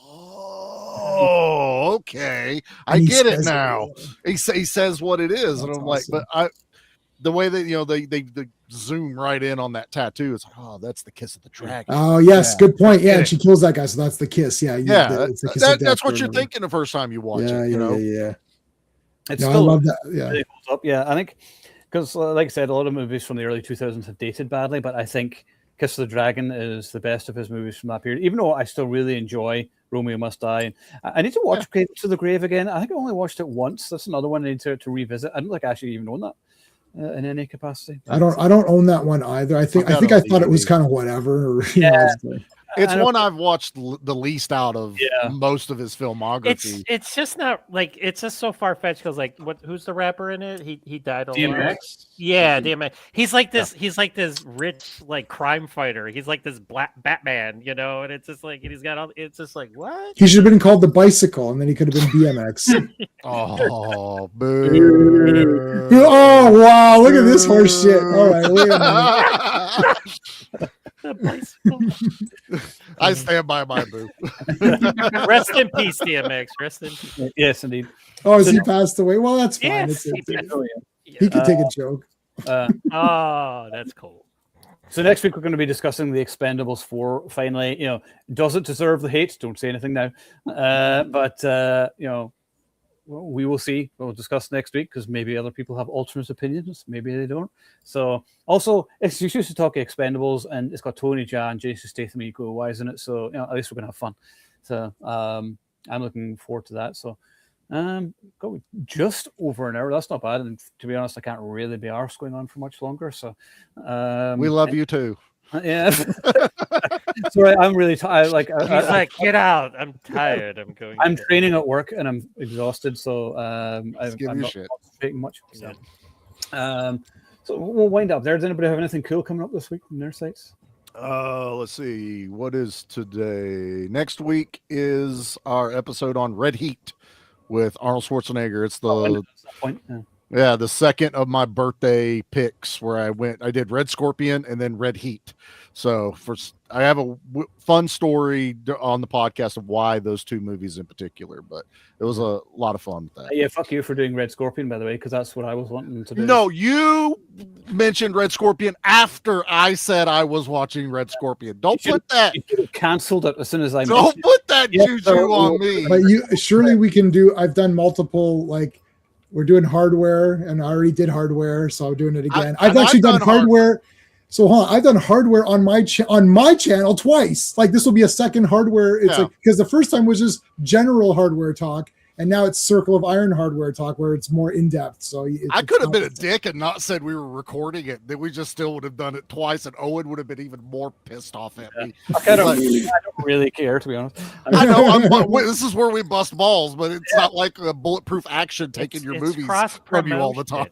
oh, okay, I get it now. He says what it is, and I'm awesome. Like, but the way that they zoom right in on that tattoo, it's like, oh, that's the kiss of the dragon. Oh yes, good point. Yeah, and she kills that guy, so that's the kiss. Yeah, that's what you're thinking the first time you watch it. Yeah. It's I still love that. Yeah, really holds up. Yeah, I think because, like I said, a lot of movies from the early 2000s have dated badly, but I think Kiss of the Dragon is the best of his movies from that period. Even though I still really enjoy Romeo Must Die, and I need to watch Cradle to the Grave again. I think I only watched it once. That's another one I need to revisit. I don't think I actually even own that. In any capacity, I don't own that one either. I think I thought it was kind of whatever. It's one I've watched the least out of most of his filmography. It's just not like it's just so far fetched because like who's the rapper in it? He died. DMX. Yeah, DMX. He's like this. He's like this rich like crime fighter. He's like this black Batman, and it's just like he's got all. It's just like what? He should have been called the Bicycle, and then he could have been BMX. Oh, boo! Oh wow! Look at this horse shit. All right, wait a minute. The bicycle. I stand by my boo. Rest in peace, DMX. Rest in peace. Yes, indeed. Oh, has he passed away? Well, that's fine. Yes, he could take a joke. Oh, that's cool. So next week we're going to be discussing the Expendables 4. Finally, does it deserve the hate? Don't say anything now. But we will see. We'll discuss next week because maybe other people have alternate opinions. Maybe they don't. So also, it's used to talk Expendables, and it's got Tony Jaa and Jason Statham and Iko Uwais in it. So at least we're gonna have fun. So I'm looking forward to that. So got just over an hour. That's not bad. And to be honest, I can't really be arsed going on for much longer. So we love you too. Yeah. Sorry, I'm really tired. He's like, get out. I'm tired. I'm training at work and I'm exhausted. So I'm not taking much. So. So we'll wind up there. Does anybody have anything cool coming up this week from their sites? Let's see. What is today? Next week is our episode on Red Heat with Arnold Schwarzenegger. It's the second of my birthday picks where I did Red Scorpion and then Red Heat. So I have a fun story on the podcast of why those two movies in particular, but it was a lot of fun with that. Yeah, fuck you for doing Red Scorpion, by the way, because that's what I was wanting to do. No, you mentioned Red Scorpion after I said I was watching Red Scorpion. Don't put that. You should have canceled it as soon as I Don't put that juju on me. But surely we can do. I've done multiple we're doing hardware, and I already did hardware, so I'm doing it again. I've actually done hardware. So hold on, I've done hardware on my channel twice. Like this will be a second hardware. It's because the first time was just general hardware talk, and now it's Circle of Iron hardware talk where it's more in depth. So I could have been a dick and not said we were recording it. Then we just still would have done it twice, and Owen would have been even more pissed off at me. I don't really care, to be honest. I know this is where we bust balls, but it's not like a bulletproof action taking your movies from you all the time.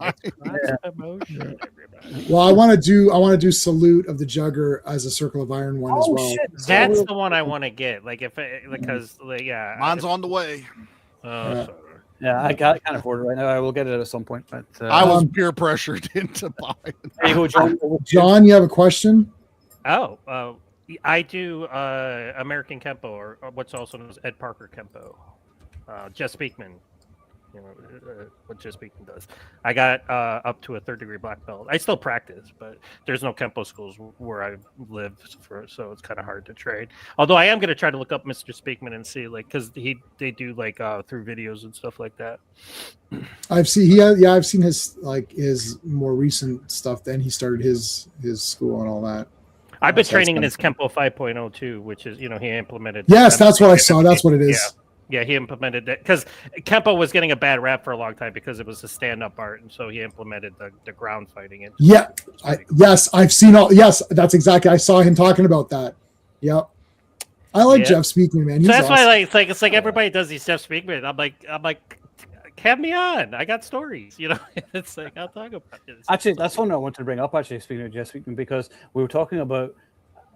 Well, I want to do Salute of the Jugger as a Circle of Iron one as well. Shit. That's the one I want to get. Mine's on the way. Yeah, I can't afford it right now. I will get it at some point. But I was peer pressured into buying. There you go, John. John, you have a question? I do American Kempo, or what's also known as Ed Parker Kempo. Jess Beekman. What Jess Beekman does. I got up to a 3rd-degree black belt. I still practice, but there's no Kempo schools where I live, so it's kind of hard to train. Although I am going to try to look up Mr. Speakman and see, because they do through videos and stuff like that. I've seen his more recent stuff. Then he started his school and all that. I've been training in his Kempo 5.0 too, which is he implemented. Yes, that's what I saw. That's what it is. Yeah, he implemented that because Kempo was getting a bad rap for a long time because it was a stand-up art, and so he implemented the ground fighting. I've seen all. Yes, that's exactly. I saw him talking about that. Yep. I like Jeff Speakman, man. So that's why, it's like everybody does these Jeff Speakman. I'm like, have me on. I got stories. It's like I'll talk about it. Actually, that's one I wanted to bring up. Actually, speaking of Jess Wheaton, because we were talking about.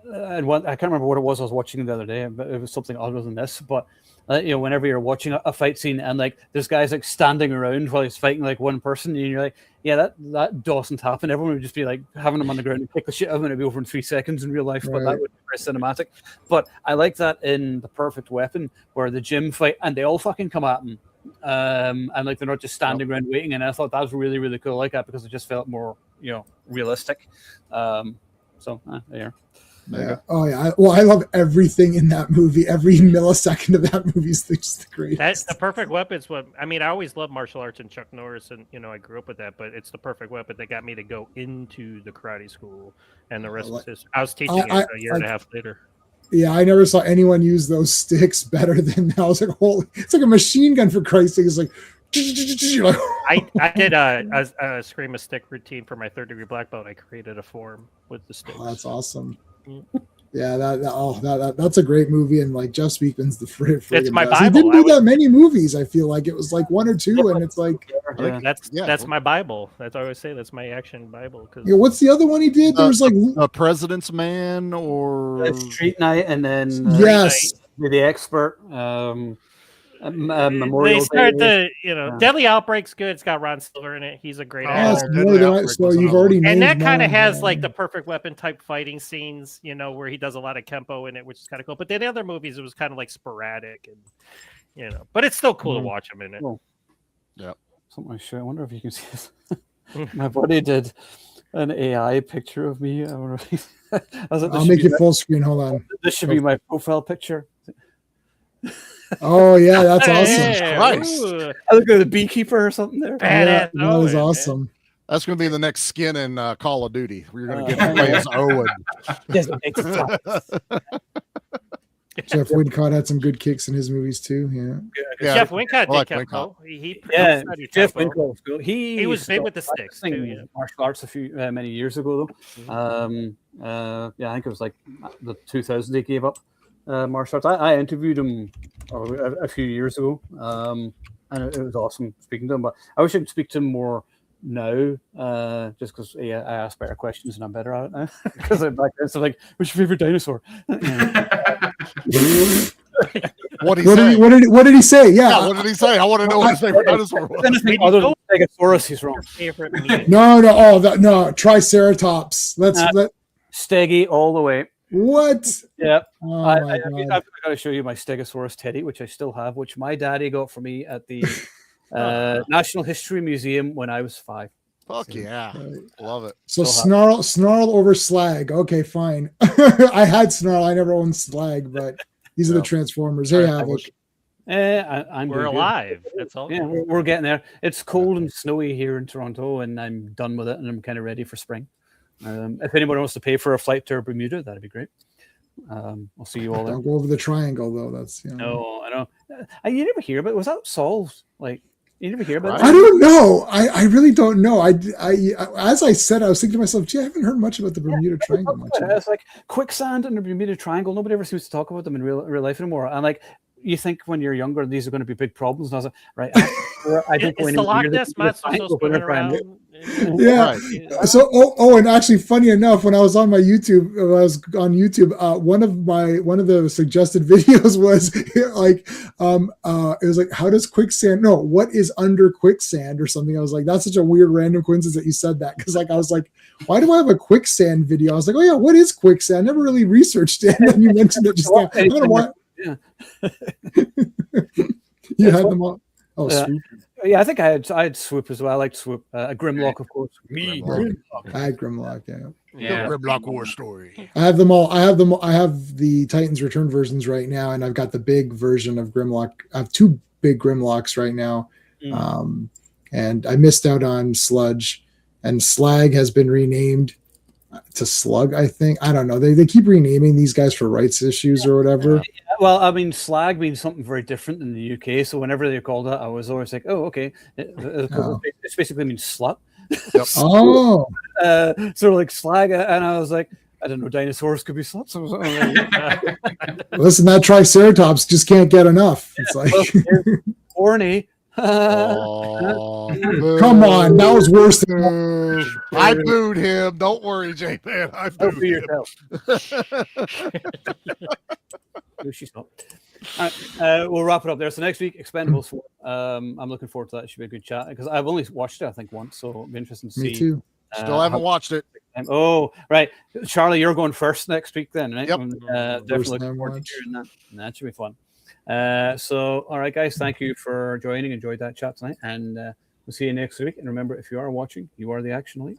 I can't remember what it was I was watching the other day, but it was something other than this. But whenever you're watching a fight scene and like there's guys like standing around while he's fighting like one person, and you're like, yeah, that doesn't happen. Everyone would just be like having him on the ground and kick the shit out of him, and it'd be over in 3 seconds in real life. But that would be very cinematic. But I like that in The Perfect Weapon, where the gym fight and they all fucking come at him, and like they're not just standing around waiting. And I thought that was really, really cool. I like that because it just felt more realistic. So there. Yeah. Oh yeah. I love everything in that movie. Every millisecond of that movie is just the greatest. That's The Perfect Weapon's what I mean. I always loved martial arts and Chuck Norris, and I grew up with that. But it's The Perfect Weapon that got me to go into the karate school, and the rest is history. I was teaching it a year and a half later. Yeah, I never saw anyone use those sticks better than that. I was like, holy! It's like a machine gun for Christ's sake. It's like. I did a scream a stick routine for my 3rd-degree black belt. I created a form with the sticks. Oh, that's awesome. Yeah, that's a great movie, and like Jeff Speakman's the it's my best. Bible. He didn't do that many movies. I feel like it was like 1 or 2, and it's like that's my Bible. That's what I always say. That's my action Bible. What's the other one he did? There was like A President's Man or Street Night, and then yes, The Expert. Memorial they start Day. Deadly Outbreak's good. It's got Ron Silver in it. He's a great that's actor. more than so you've already And named that kind of one, has man. like the Perfect Weapon type fighting scenes, where he does a lot of Kempo in it, which is kind of cool. But then the other movies, it was kind of like sporadic, and but it's still cool to watch him in it. Cool. Yeah. Something I should. I wonder if you can see this. My buddy did an AI picture of me. I wonder if I'll make it full screen. Hold on. This should be my profile picture. Oh yeah, that's awesome. Hey, Christ. I look like the beekeeper or something there. Yeah, that was awesome. That's going to be the next skin in Call of Duty. We're going to get to play as Owen. Jeff Wincott had some good kicks in his movies too. Yeah. Jeff Wincott did Kempo. Jeff Wincott was cool. He was big with the sticks too. Martial arts many years ago though. I think it was like the 2000s he gave up martial arts. I interviewed him a few years ago, and it was awesome speaking to him. But I wish I could speak to him more now, just because I ask better questions and I'm better at it now. Because I'm back then, so like, what's your favorite dinosaur? What did he say? Yeah. What did he say? I want to know what his favorite dinosaur was. Anything other than Stegosaurus, he's wrong. No. Triceratops. Let's Steggy all the way. What? Yep. Oh I've got to show you my Stegosaurus teddy, which I still have, which my daddy got for me at the National History Museum when I was 5. Fuck yeah. Love it. So Snarl over Slag. Okay, fine. I had Snarl. I never owned Slag, but these are the Transformers. Hey, Havoc. We're alive. That's all. Yeah, we're getting there. It's cold and snowy here in Toronto, and I'm done with it, and I'm kind of ready for spring. If anyone wants to pay for a flight to Bermuda, that'd be great. I'll see you all there. Don't go over the triangle, though. That's No, I know. You never hear about it. Was that solved? Like, you never hear about it? I don't know. I really don't know. I as I said, I was thinking to myself, gee, I haven't heard much about the Bermuda Triangle much. It's like quicksand and the Bermuda Triangle. Nobody ever seems to talk about them in real life anymore. And like, you think when you're younger, these are going to be big problems. And I was like, right. I think it's the Loch Ness monster still spinning around. Yeah. Right. So, and actually, funny enough, when I was on YouTube, one of the suggested videos was like, it was like, how does quicksand? No, what is under quicksand or something? I was like, that's such a weird random coincidence that you said that, because like I was like, why do I have a quicksand video? I was like, oh yeah, what is quicksand? I never really researched it. And then you mentioned it just now. I don't know why. Yeah. You had them all. Oh, Swoop. Yeah, I think I had Swoop as well. I liked Swoop. Grimlock, of course. Grimlock. I had Grimlock. Yeah. Grimlock War Story. I have them all. I have the Titans Return versions right now, and I've got the big version of Grimlock. I have 2 big Grimlocks right now, and I missed out on Sludge, and Slag has been renamed to Slug. I think, I don't know. They keep renaming these guys for rights issues or whatever. Well, I mean, slag means something very different in the UK. So whenever they called it, I was always like, "Oh, okay." It basically means slut. Yep. Oh, so like slag, and I was like, I don't know, dinosaurs could be sluts. Listen, that Triceratops just can't get enough. It's like horny Oh, Come on, that was worse than boo. I booed him. Don't worry, J-Man. I Vote booed for him. yourself. No, she's not. We'll wrap it up there. So next week, Expendables 4. I'm looking forward to that. It should be a good chat because I've only watched it, I think, once. So it'll be interesting to see. me too. Still haven't watched it. Oh, right. Charlie, you're going first next week then, right? Yep. Definitely First looking time forward to watch. hearing that. That should be fun. So, all right, guys, thank you for joining. Enjoyed that chat tonight. And we'll see you next week. And remember, if you are watching, you are the action lead.